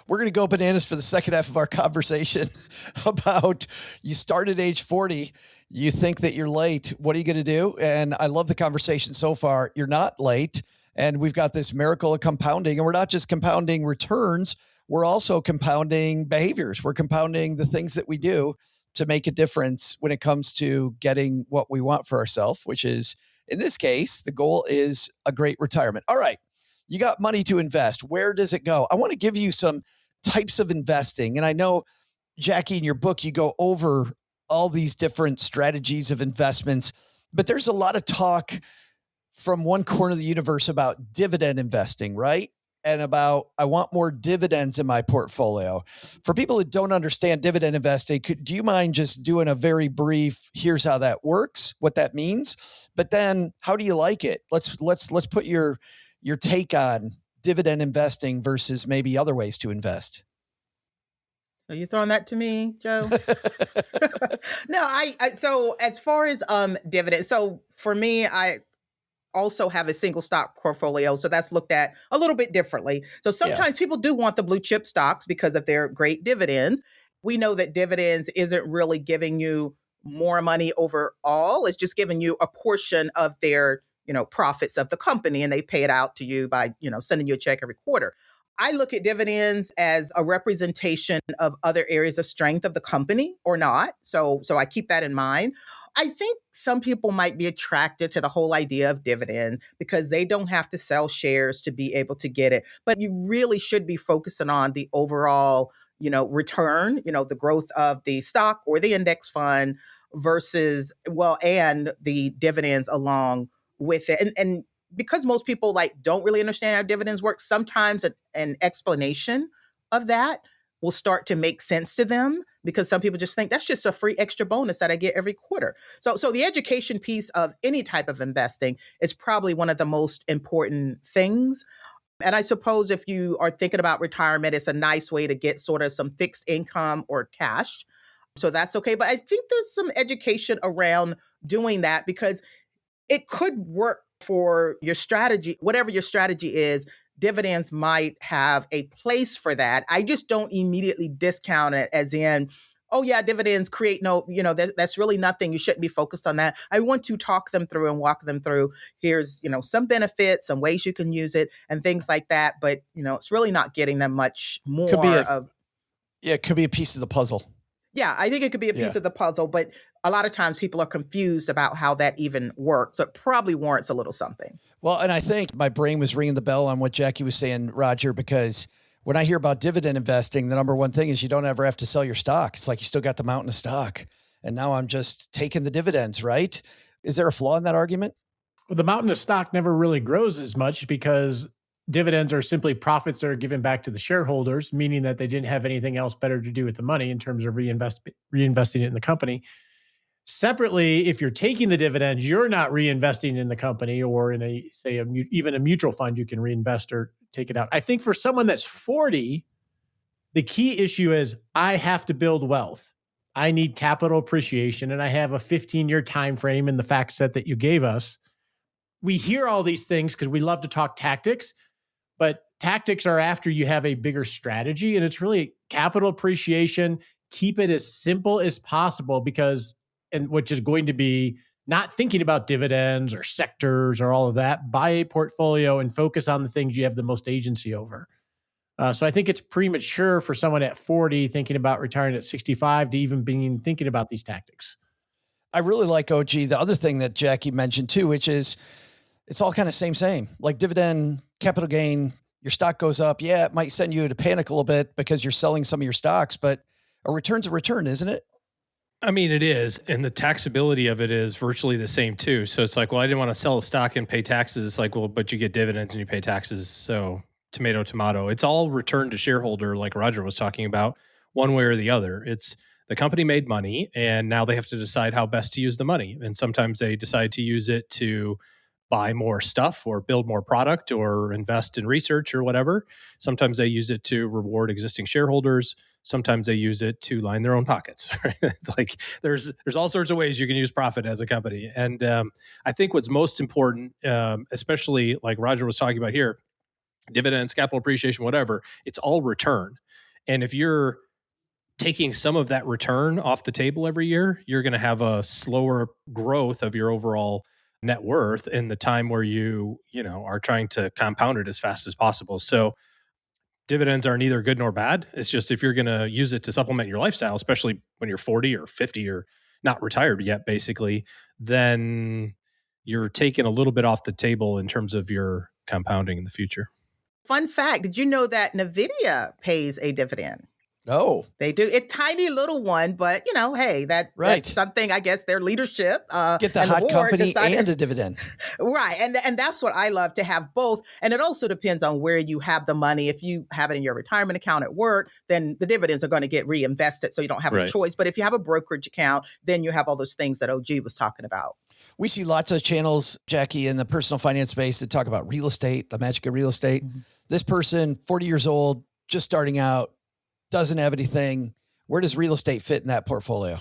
We're going to go bananas for the second half of our conversation about you start at age 40. You think that you're late. What are you going to do? And I love the conversation so far. You're not late. And we've got this miracle of compounding. And we're not just compounding returns. We're also compounding behaviors. We're compounding the things that we do to make a difference when it comes to getting what we want for ourselves, which is, in this case, the goal is a great retirement. All right. You got money to invest. Where does it go? I want to give you some types of investing. And I know, Jackie, in your book, you go over all these different strategies of investments, but there's a lot of talk from one corner of the universe about dividend investing, right? And about, I want more dividends in my portfolio. For people that don't understand dividend investing, do you mind just doing a very brief, here's how that works, what that means, but then how do you like it? Let's put your take on dividend investing versus maybe other ways to invest. Are you throwing that to me, Joe? No, so as far as dividends, so for me, I also have a single stock portfolio. So that's looked at a little bit differently. So sometimes people do want the blue chip stocks because of their great dividends. We know that dividends isn't really giving you more money overall. It's just giving you a portion of their, profits of the company, and they pay it out to you by, sending you a check every quarter. I look at dividends as a representation of other areas of strength of the company or not. So I keep that in mind. I think some people might be attracted to the whole idea of dividends because they don't have to sell shares to be able to get it. But you really should be focusing on the overall, return, the growth of the stock or the index fund versus, and the dividends along with it. And because most people don't really understand how dividends work, sometimes an explanation of that will start to make sense to them because some people just think that's just a free extra bonus that I get every quarter. So the education piece of any type of investing is probably one of the most important things. And I suppose if you are thinking about retirement, it's a nice way to get sort of some fixed income or cash. So that's okay. But I think there's some education around doing that because it could work for your strategy, whatever your strategy is. Dividends might have a place for that. I just don't immediately discount it as in, oh yeah, dividends create that's really nothing. You shouldn't be focused on that. I want to talk them through and walk them through. Here's, some benefits, some ways you can use it and things like that. But, it's really not getting them much more it could be a piece of the puzzle. Yeah, I think it could be a piece of the puzzle, but a lot of times people are confused about how that even works. So it probably warrants a little something. Well, and I think my brain was ringing the bell on what Jackie was saying, Roger, because when I hear about dividend investing, the number one thing is you don't ever have to sell your stock. It's like you still got the mountain of stock. And now I'm just taking the dividends, right? Is there a flaw in that argument? Well, the mountain of stock never really grows as much because dividends are simply profits that are given back to the shareholders, meaning that they didn't have anything else better to do with the money in terms of reinvesting it in the company. Separately, if you're taking the dividends, you're not reinvesting in the company or in even a mutual fund, you can reinvest or take it out. I think for someone that's 40, the key issue is I have to build wealth. I need capital appreciation, and I have a 15-year time frame in the fact set that you gave us. We hear all these things because we love to talk tactics, but tactics are after you have a bigger strategy, and it's really capital appreciation. Keep it as simple as possible which is going to be not thinking about dividends or sectors or all of that. Buy a portfolio and focus on the things you have the most agency over. So I think it's premature for someone at 40 thinking about retiring at 65 to even be thinking about these tactics. I really like OG. The other thing that Jackie mentioned too, which is it's all kind of same, like dividend, capital gain, your stock goes up. Yeah, it might send you to panic a little bit because you're selling some of your stocks, but a return's a return, isn't it? I mean, it is. And the taxability of it is virtually the same too. So it's like, well, I didn't want to sell a stock and pay taxes. It's like, well, but you get dividends and you pay taxes. So tomato, tomato. It's all return to shareholder, like Roger was talking about, one way or the other. It's the company made money and now they have to decide how best to use the money. And sometimes they decide to use it to buy more stuff or build more product or invest in research or whatever. Sometimes they use it to reward existing shareholders. Sometimes they use it to line their own pockets. Right? It's like there's all sorts of ways you can use profit as a company. And I think what's most important, especially like Roger was talking about here, dividends, capital appreciation, whatever, it's all return. And if you're taking some of that return off the table every year, you're going to have a slower growth of your overall net worth in the time where you are trying to compound it as fast as possible. So dividends are neither good nor bad. It's just if you're going to use it to supplement your lifestyle, especially when you're 40 or 50 or not retired yet, basically, then you're taking a little bit off the table in terms of your compounding in the future. Fun fact, did you know that NVIDIA pays a dividend? Oh. They do. A tiny little one, but, hey, that's something, I guess, their leadership. Get the hot company and a dividend. Right. And that's what I love, to have both. And it also depends on where you have the money. If you have it in your retirement account at work, then the dividends are going to get reinvested, so you don't have a choice. But if you have a brokerage account, then you have all those things that OG was talking about. We see lots of channels, Jackie, in the personal finance space that talk about real estate, the magic of real estate. Mm-hmm. This person, 40 years old, just starting out, doesn't have anything. Where does real estate fit in that portfolio?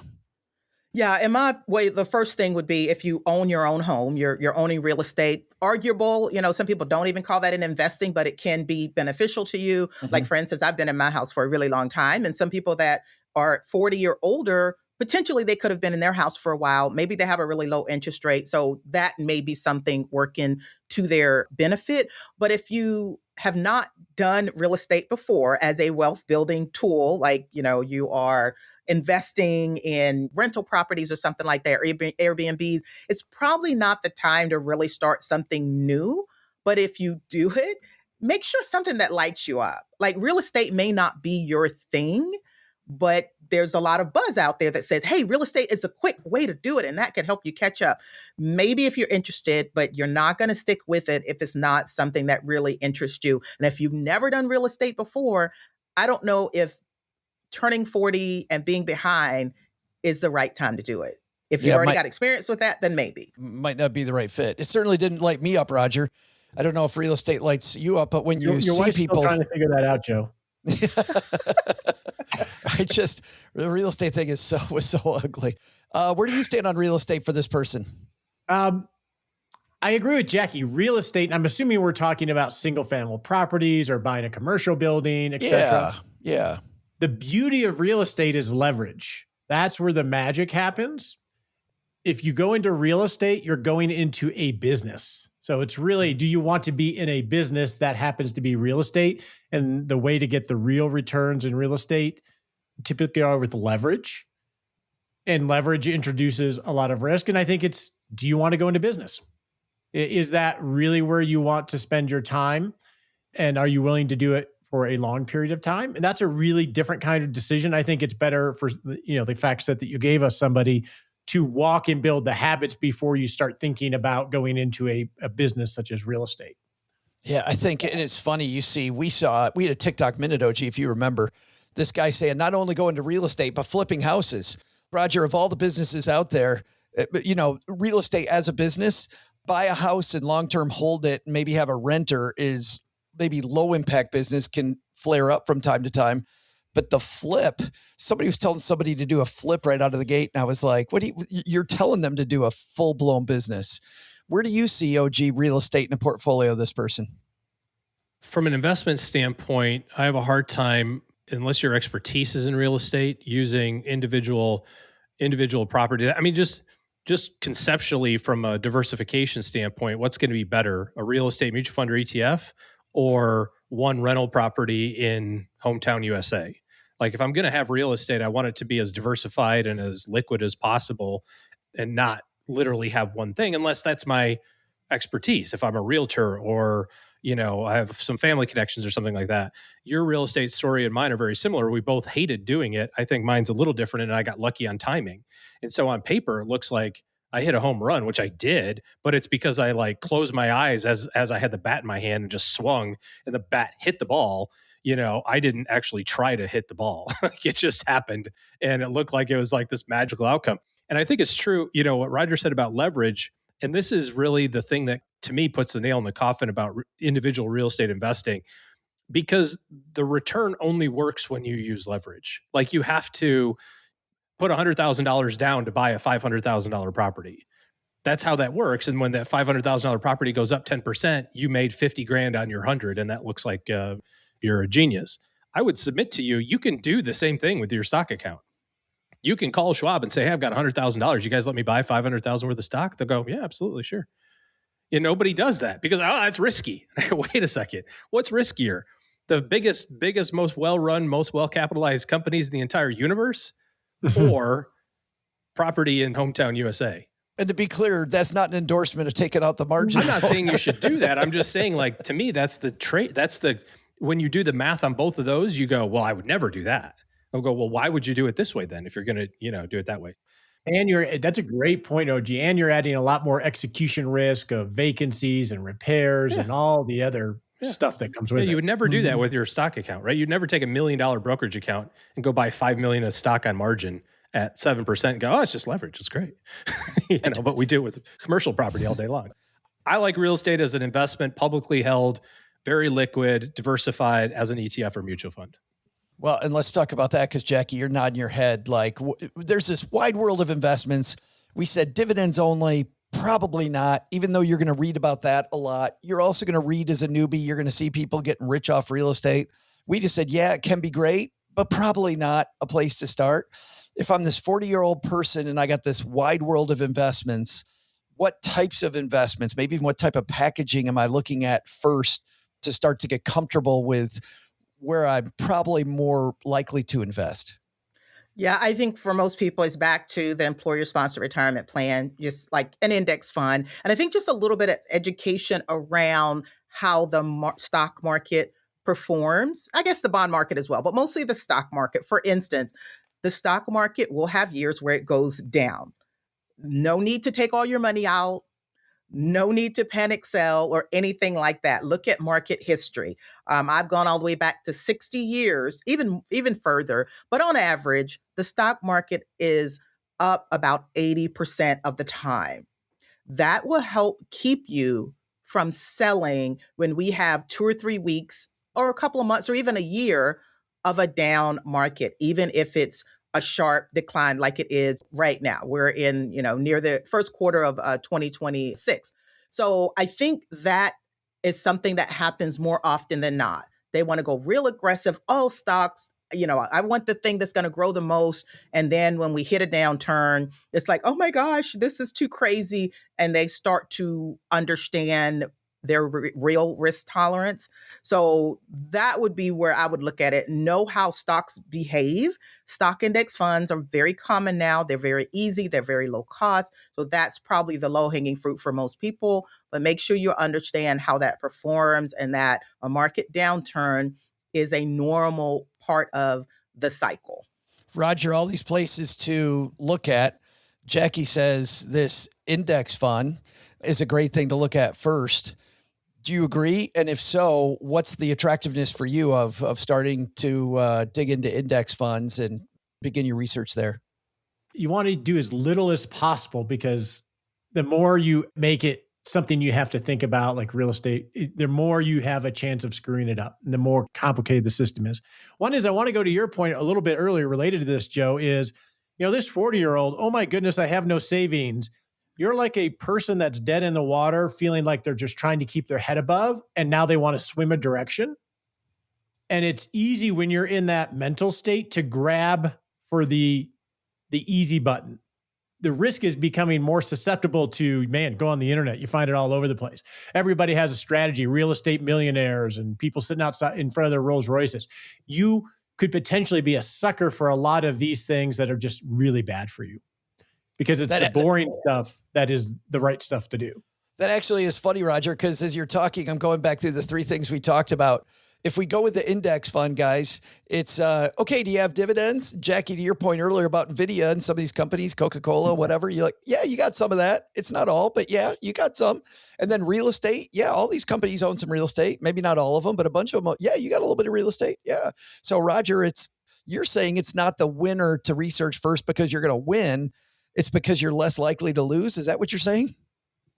Yeah, in my way, the first thing would be if you own your own home, you're owning real estate. Arguable, some people don't even call that an investing, but it can be beneficial to you. Mm-hmm. Like, for instance, I've been in my house for a really long time, and some people that are 40 or older, potentially they could have been in their house for a while. Maybe they have a really low interest rate, so that may be something working to their benefit. But if you have not done real estate before as a wealth building tool, like, you are investing in rental properties or something like that, or Airbnbs, it's probably not the time to really start something new. But if you do it, make sure something that lights you up. Like, real estate may not be your thing, but there's a lot of buzz out there that says, hey, real estate is a quick way to do it, and that can help you catch up. Maybe if you're interested, but you're not going to stick with it if it's not something that really interests you. And if you've never done real estate before, I don't know if turning 40 and being behind is the right time to do it. If you've already got experience with that, then maybe. Might not be the right fit. It certainly didn't light me up, Roger. I don't know if real estate lights you up, but when you see wife's people still trying to figure that out, Joe. The real estate thing was so ugly. Where do you stand on real estate for this person? I agree with Jackie. Real estate, I'm assuming we're talking about single family properties or buying a commercial building, etc. Yeah. The beauty of real estate is leverage. That's where the magic happens. If you go into real estate, you're going into a business. So it's really, do you want to be in a business that happens to be real estate? And the way to get the real returns in real estate typically are with leverage. And leverage introduces a lot of risk. And I think it's, do you want to go into business? Is that really where you want to spend your time? And are you willing to do it for a long period of time? And that's a really different kind of decision. I think it's better for, the fact set that you gave us, somebody to walk and build the habits before you start thinking about going into a business such as real estate. Yeah, I think, and it's funny, we had a TikTok minute, OG, if you remember, this guy saying not only go into real estate, but flipping houses. Roger, of all the businesses out there, real estate as a business, buy a house and long-term hold it, and maybe have a renter is maybe low impact business, can flare up from time to time. But the flip, somebody was telling somebody to do a flip right out of the gate. And I was like, you're telling them to do a full blown business. Where do you see OG real estate in a portfolio of this person? From an investment standpoint, I have a hard time, unless your expertise is in real estate, using individual property. I mean, just conceptually from a diversification standpoint, what's going to be better, a real estate mutual fund or ETF or one rental property in hometown USA? Like if I'm going to have real estate, I want it to be as diversified and as liquid as possible and not literally have one thing, unless that's my expertise. If I'm a realtor or, I have some family connections or something like that. Your real estate story and mine are very similar. We both hated doing it. I think mine's a little different and I got lucky on timing. And so on paper, it looks like I hit a home run, which I did, but it's because I like closed my eyes as I had the bat in my hand and just swung and the bat hit the ball. I didn't actually try to hit the ball. It just happened. And it looked like it was like this magical outcome. And I think it's true, what Roger said about leverage. And this is really the thing that to me puts the nail in the coffin about individual real estate investing, because the return only works when you use leverage. Like you have to put $100,000 down to buy a $500,000 property. That's how that works. And when that $500,000 property goes up 10%, you made 50 grand on your 100. And that looks like you're a genius. I would submit to you, you can do the same thing with your stock account. You can call Schwab and say, hey, I've got $100,000. You guys let me buy $500,000 worth of stock? They'll go, yeah, absolutely. Sure. And nobody does that because, that's risky. Wait a second. What's riskier? The biggest, most well-run, most well-capitalized companies in the entire universe or property in hometown USA? And to be clear, that's not an endorsement of taking out the margin. I'm not saying you should do that. I'm just saying, like, to me, that's the trait. When you do the math on both of those, you go, well, I would never do that. I'll go, well, why would you do it this way then if you're going to, do it that way? And that's a great point, OG. And you're adding a lot more execution risk of vacancies and repairs and all the other stuff that comes with it. You would never do that with your stock account, right? You'd never take $1 million brokerage account and go buy $5 million of stock on margin at 7% and go, it's just leverage. It's great. But we do it with commercial property all day long. I like real estate as an investment, publicly held, very liquid, diversified as an ETF or mutual fund. Well, and let's talk about that because, Jackie, you're nodding your head. Like, there's this wide world of investments. We said dividends only, probably not, even though you're going to read about that a lot. You're also going to read as a newbie. You're going to see people getting rich off real estate. We just said, yeah, it can be great, but probably not a place to start. If I'm this 40-year-old person and I got this wide world of investments, what types of investments, maybe even what type of packaging am I looking at first to start to get comfortable with where I'm probably more likely to invest? Yeah, I think for most people, it's back to the employer-sponsored retirement plan, just like an index fund. And I think just a little bit of education around how the stock market performs. I guess the bond market as well, but mostly the stock market. For instance, the stock market will have years where it goes down. No need to take all your money out. No need to panic sell or anything like that. Look at market history. I've gone all the way back to 60 years, even further. But on average, the stock market is up about 80% of the time. That will help keep you from selling when we have 2 or 3 weeks or a couple of months or even a year of a down market, even if it's a sharp decline like it is right now. We're in, near the first quarter of 2026. So I think that is something that happens more often than not. They want to go real aggressive. All stocks, I want the thing that's going to grow the most. And then when we hit a downturn, it's like, oh my gosh, this is too crazy. And they start to understand their real risk tolerance. So that would be where I would look at it. Know how stocks behave. Stock index funds are very common now. They're very easy. They're very low cost. So that's probably the low-hanging fruit for most people. But make sure you understand how that performs and that a market downturn is a normal part of the cycle. Roger, all these places to look at. Jackie says this index fund is a great thing to look at first. Do you agree? And if so, what's the attractiveness for you of starting to dig into index funds and begin your research there? you want to do as little as possible, because the more you make it something you have to think about, like real estate, the more you have a chance of screwing it up, and the more complicated the system is. One is, I want to go to your point a little bit earlier related to this, Joe, is, this 40-year-old, oh my goodness, I have no savings. You're like a person that's dead in the water, feeling like they're just trying to keep their head above, and now they want to swim a direction. And it's easy when you're in that mental state to grab for the easy button. The risk is becoming more susceptible to, go on the internet. You find it all over the place. Everybody has a strategy, real estate millionaires and people sitting outside in front of their Rolls Royces. You could potentially be a sucker for a lot of these things that are just really bad for you, because it's the boring stuff that is the right stuff to do. That actually is funny, Roger, because as you're talking, I'm going back through the three things we talked about. If we go with the index fund, guys, it's okay. Do you have dividends? Jackie, to your point earlier about NVIDIA and some of these companies, Coca-Cola, whatever, you're like, yeah, you got some of that. It's not all, but yeah, you got some. And then real estate. Yeah, all these companies own some real estate. Maybe not all of them, but a bunch of them. Yeah, you got a little bit of real estate. Yeah. So Roger, you're saying it's not the winner to research first because you're going to win. It's because you're less likely to lose. Is that what you're saying?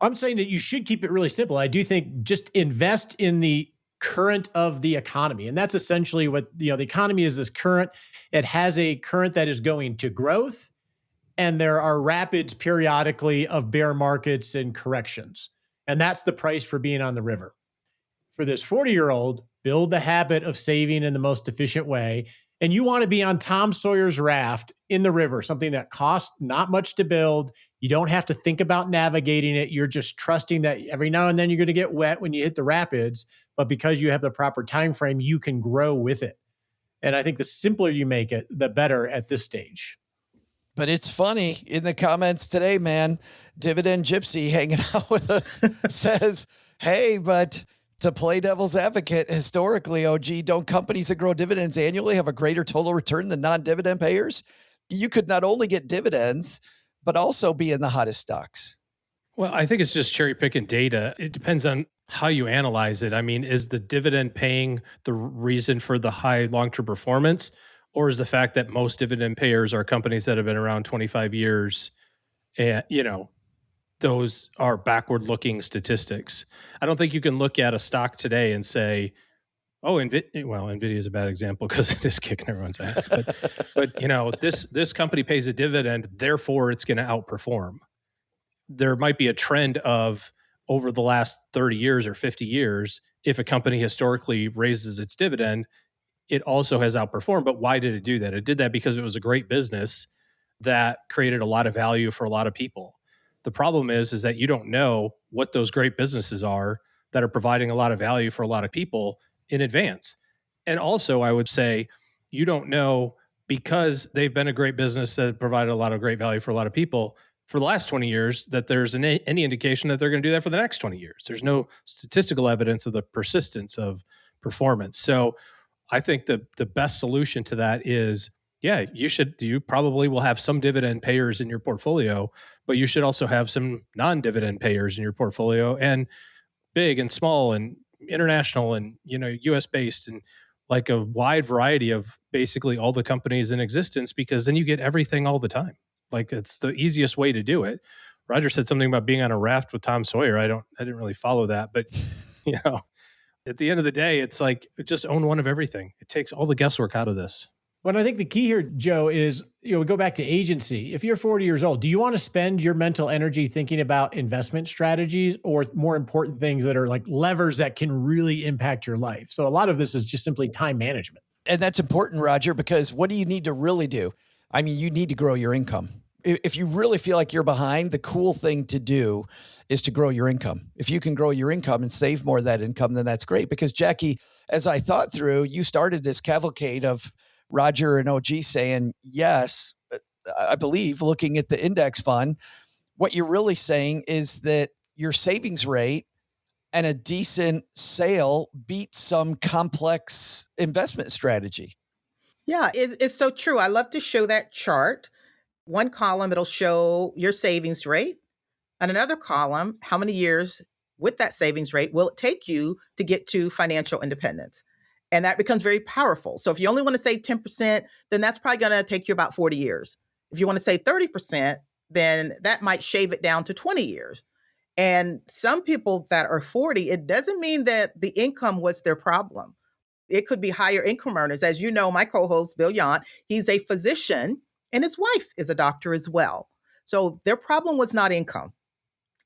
I'm saying that you should keep it really simple. I do think just invest in the current of the economy. And that's essentially what, the economy is, this current. It has a current that is going to growth, and there are rapids periodically of bear markets and corrections. And that's the price for being on the river. For this 40-year-old, build the habit of saving in the most efficient way. And you want to be on Tom Sawyer's raft in the river, something that costs not much to build. You don't have to think about navigating it. You're just trusting that every now and then you're going to get wet when you hit the rapids, but because you have the proper time frame, you can grow with it. And I think the simpler you make it, the better at this stage. But it's funny, in the comments today, man, Dividend Gypsy hanging out with us says, hey, but to play devil's advocate, historically, OG, don't companies that grow dividends annually have a greater total return than non-dividend payers? You could not only get dividends, but also be in the hottest stocks. Well, I think it's just cherry picking data. It depends on how you analyze it. I mean, is the dividend paying the reason for the high long-term performance, or is the fact that most dividend payers are companies that have been around 25 years and, those are backward-looking statistics. I don't think you can look at a stock today and say, "Oh, NVIDIA is a bad example because it is kicking everyone's ass." But this company pays a dividend, therefore it's going to outperform. There might be a trend of over the last 30 years or 50 years, if a company historically raises its dividend, it also has outperformed. But why did it do that? It did that because it was a great business that created a lot of value for a lot of people. The problem is that you don't know what those great businesses are that are providing a lot of value for a lot of people in advance. And also, I would say you don't know, because they've been a great business that provided a lot of great value for a lot of people for the last 20 years, that there's any indication that they're going to do that for the next 20 years. There's no statistical evidence of the persistence of performance. So I think the best solution to that is, yeah, you probably will have some dividend payers in your portfolio, but you should also have some non-dividend payers in your portfolio, and big and small and international and, US based, and like a wide variety of basically all the companies in existence, because then you get everything all the time. Like, it's the easiest way to do it. Roger said something about being on a raft with Tom Sawyer. I didn't really follow that, but at the end of the day, it's like, just own one of everything. It takes all the guesswork out of this. Well, I think the key here, Joe, is, we go back to agency. If you're 40 years old, do you want to spend your mental energy thinking about investment strategies, or more important things that are like levers that can really impact your life? So a lot of this is just simply time management. And that's important, Roger, because what do you need to really do? I mean, you need to grow your income. If you really feel like you're behind, the cool thing to do is to grow your income. If you can grow your income and save more of that income, then that's great. Because Jackie, as I thought through, you started this cavalcade of Roger and OG saying, yes, I believe, looking at the index fund, what you're really saying is that your savings rate and a decent sale beat some complex investment strategy. Yeah, it's so true. I love to show that chart. One column, it'll show your savings rate. And another column, how many years with that savings rate will it take you to get to financial independence? And that becomes very powerful. So if you only want to save 10%, then that's probably going to take you about 40 years. If you want to say 30%, then that might shave it down to 20 years. And some people that are 40, it doesn't mean that the income was their problem. It could be higher income earners. As you know, my co-host, Bill Yount, he's a physician and his wife is a doctor as well. So their problem was not income.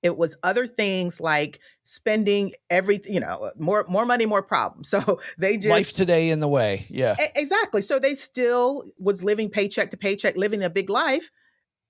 It was other things like spending everything, more money, more problems. So they just life today in the way. Yeah, exactly. So they still was living paycheck to paycheck, living a big life.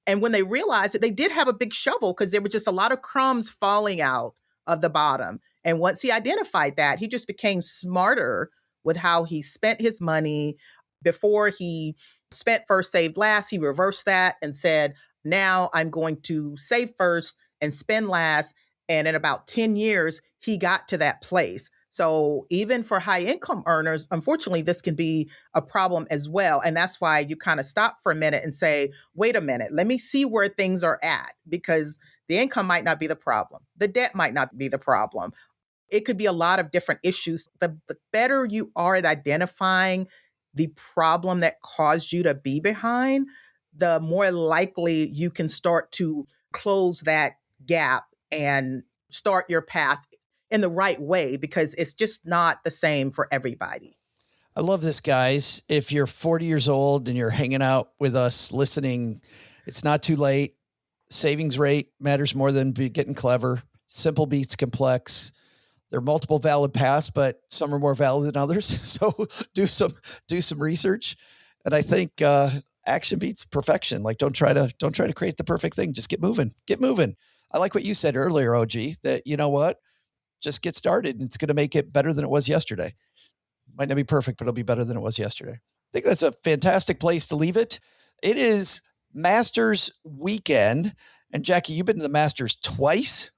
And when they realized that they did have a big shovel because there were just a lot of crumbs falling out of the bottom. And once he identified that, he just became smarter with how he spent his money. Before he spent first, saved last, he reversed that and said, now I'm going to save first and spend last. And in about 10 years, he got to that place. So even for high income earners, unfortunately, this can be a problem as well. And that's why you kind of stop for a minute and say, wait a minute, let me see where things are at, because the income might not be the problem. The debt might not be the problem. It could be a lot of different issues. The better you are at identifying the problem that caused you to be behind, the more likely you can start to close that gap and start your path in the right way, because it's just not the same for everybody. I love this, guys. If you're 40 years old and you're hanging out with us listening, it's not too late. Savings rate matters more than getting clever. Simple beats complex. There are multiple valid paths, but some are more valid than others. So do some research. And I think action beats perfection. Like don't try to create the perfect thing. Just get moving. Get moving. I like what you said earlier, OG, that you know what? Just get started and it's going to make it better than it was yesterday. Might not be perfect, but it'll be better than it was yesterday. I think that's a fantastic place to leave it. It is Masters weekend. And Jackie, you've been to the Masters twice?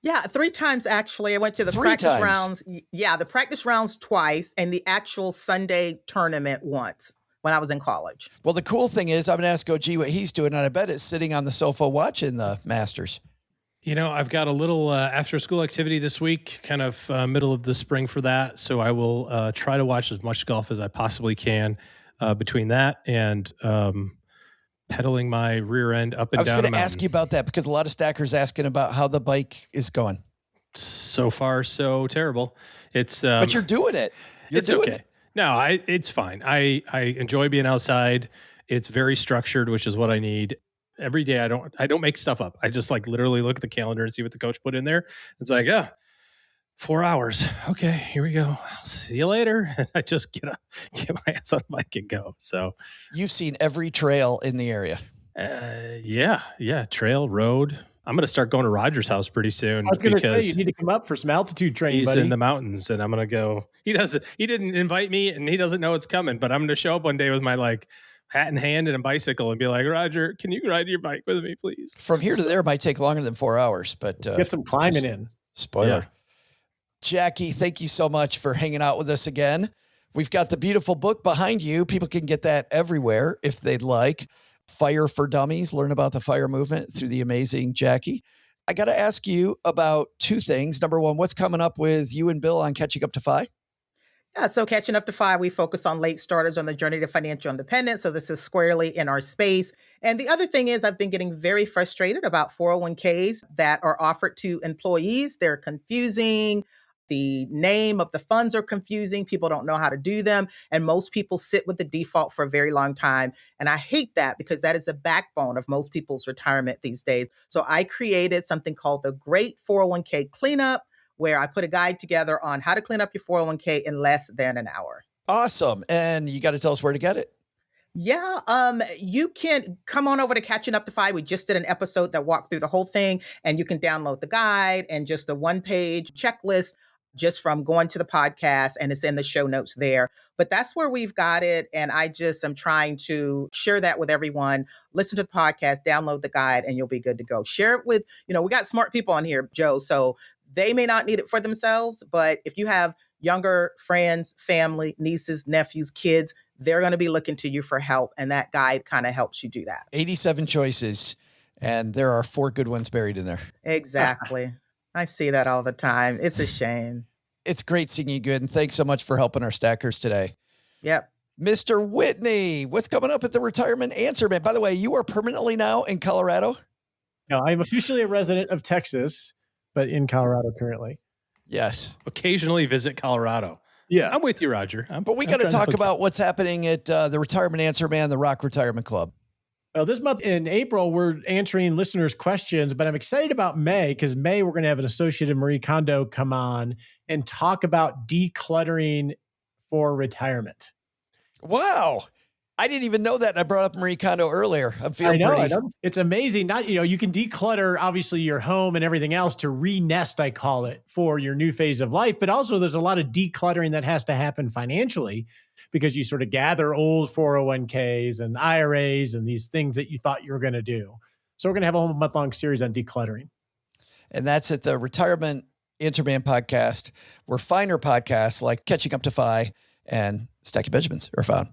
Yeah, 3 times actually. I went to the practice rounds. Yeah, the practice rounds twice and the actual Sunday tournament once when I was in college. Well, the cool thing is I'm going to ask OG what he's doing, and I bet it's sitting on the sofa watching the Masters. I've got a little after-school activity this week, kind of middle of the spring for that. So I will try to watch as much golf as I possibly can between that and pedaling my rear end up and down. I was going to ask you about that because a lot of stackers asking about how the bike is going. So far, so terrible. It's but you're doing it. It's okay. No, it's fine. I enjoy being outside. It's very structured, which is what I need. Every day I don't make stuff up. I just literally look at the calendar and see what the coach put in there. It's 4 hours. Okay, here we go. I'll see you later. And I just get my ass on the bike and go. So you've seen every trail in the area. Yeah. Trail, road. I'm going to start going to Roger's house pretty soon. I was going to say, you need to come up for some altitude training, he's buddy. in the mountains and I'm going to go. He didn't invite me and he doesn't know it's coming, but I'm going to show up one day with my hat in hand and a bicycle and be like, Roger, can you ride your bike with me, please? From here to there might take longer than 4 hours, but get some climbing in. Spoiler. Yeah. Jackie, thank you so much for hanging out with us again. We've got the beautiful book behind you. People can get that everywhere if they'd like. Fire for Dummies. Learn about the fire movement through the amazing Jackie. I got to ask you about 2 things. Number 1, what's coming up with you and Bill on Catching Up to Fi? Yeah, so Catching Up to Fi, we focus on late starters on the journey to financial independence. So this is squarely in our space. And the other thing is I've been getting very frustrated about 401ks that are offered to employees. They're confusing. The name of the funds are confusing. People don't know how to do them. And most people sit with the default for a very long time. And I hate that because that is a backbone of most people's retirement these days. So I created something called the Great 401k Cleanup, where I put a guide together on how to clean up your 401k in less than an hour. Awesome. And you got to tell us where to get it. Yeah, you can come on over to Catching Up to Fi. We just did an episode that walked through the whole thing, and you can download the guide and just a 1-page checklist just from going to the podcast, and it's in the show notes there. But that's where we've got it. And I just am trying to share that with everyone. Listen to the podcast, download the guide, and you'll be good to go. Share it with, we got smart people on here, Joe. So they may not need it for themselves, but if you have younger friends, family, nieces, nephews, kids, they're going to be looking to you for help. And that guide kind of helps you do that. 87 choices. And there are 4 good ones buried in there. Exactly. I see that all the time. It's a shame. It's great seeing you good. And thanks so much for helping our stackers today. Yep. Mr. Whitney, what's coming up at the Retirement Answer Man? By the way, you are permanently now in Colorado? No, I'm officially a resident of Texas, but in Colorado currently. Yes. Occasionally visit Colorado. Yeah. I'm with you, Roger. But we got to talk about what's happening at the Retirement Answer Man, the Rock Retirement Club. Well, this month in April, we're answering listeners' questions, but I'm excited about May because May, we're going to have an associate of Marie Kondo come on and talk about decluttering for retirement. Wow. I didn't even know that. And I brought up Marie Kondo earlier. I'm feeling I know. It's amazing. You can declutter obviously your home and everything else to re-nest, I call it, for your new phase of life. But also there's a lot of decluttering that has to happen financially because you sort of gather old 401ks and IRAs and these things that you thought you were going to do. So we're going to have a whole month-long series on decluttering. And that's at the Retirement Interman podcast, where finer podcasts like Catching Up to Fi and Stacking Benjamins are found.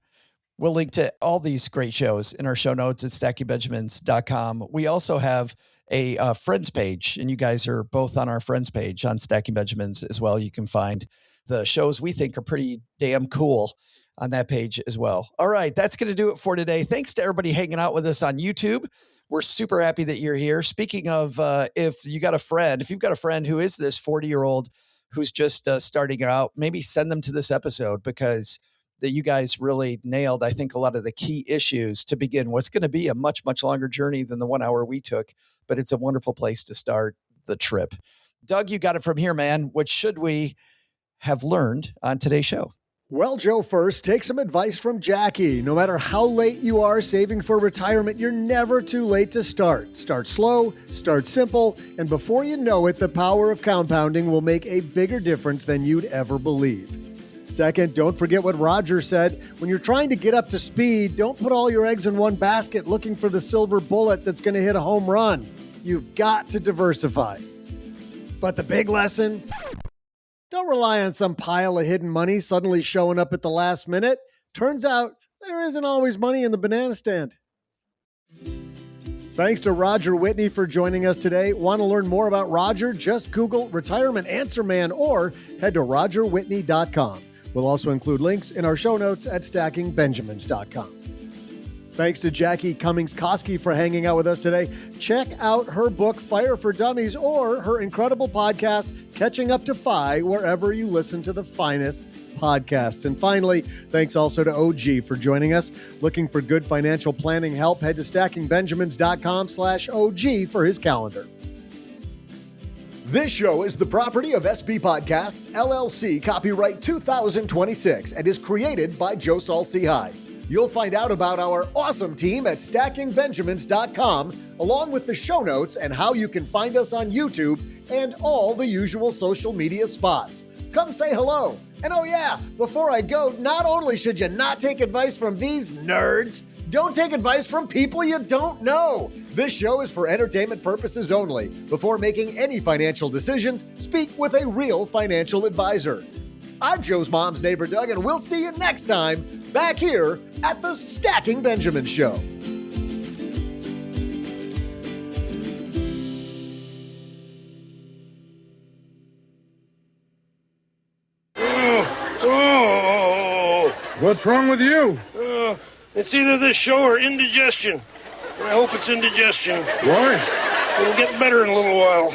We'll link to all these great shows in our show notes at stackingbenjamins.com. We also have a friends page, and you guys are both on our friends page on Stacking Benjamins as well. You can find the shows we think are pretty damn cool on that page as well. All right, that's going to do it for today. Thanks to everybody hanging out with us on YouTube. We're super happy that you're here. Speaking of, if you've got a friend who is this 40-year-old who's just starting out, maybe send them to this episode because that you guys really nailed, I think, a lot of the key issues to begin what's going to be a much, much longer journey than the 1 hour we took, but it's a wonderful place to start the trip. Doug, you got it from here, man. What should we have learned on today's show? Well, Joe, first, take some advice from Jackie. No matter how late you are saving for retirement, you're never too late to start. Start slow, start simple, and before you know it, the power of compounding will make a bigger difference than you'd ever believe. Second, don't forget what Roger said. When you're trying to get up to speed, don't put all your eggs in one basket looking for the silver bullet that's going to hit a home run. You've got to diversify. But the big lesson, don't rely on some pile of hidden money suddenly showing up at the last minute. Turns out there isn't always money in the banana stand. Thanks to Roger Whitney for joining us today. Want to learn more about Roger? Just Google Retirement Answer Man or head to rogerwhitney.com. We'll also include links in our show notes at stackingbenjamins.com. Thanks to Jackie Cummings Koski for hanging out with us today. Check out her book, Fire for Dummies, or her incredible podcast, Catching Up to Fi, wherever you listen to the finest podcasts. And finally, thanks also to OG for joining us. Looking for good financial planning help? Head to stackingbenjamins.com/OG for his calendar. This show is the property of SB Podcast, LLC, copyright 2026, and is created by Joe Saul-Sehy High. You'll find out about our awesome team at stackingbenjamins.com, along with the show notes and how you can find us on YouTube and all the usual social media spots. Come say hello. And oh yeah, before I go, not only should you not take advice from these nerds, don't take advice from people you don't know. This show is for entertainment purposes only. Before making any financial decisions, speak with a real financial advisor. I'm Joe's mom's neighbor, Doug, and we'll see you next time back here at the Stacking Benjamin Show. What's wrong with you? It's either this show or indigestion. I hope it's indigestion. Why? It'll get better in a little while.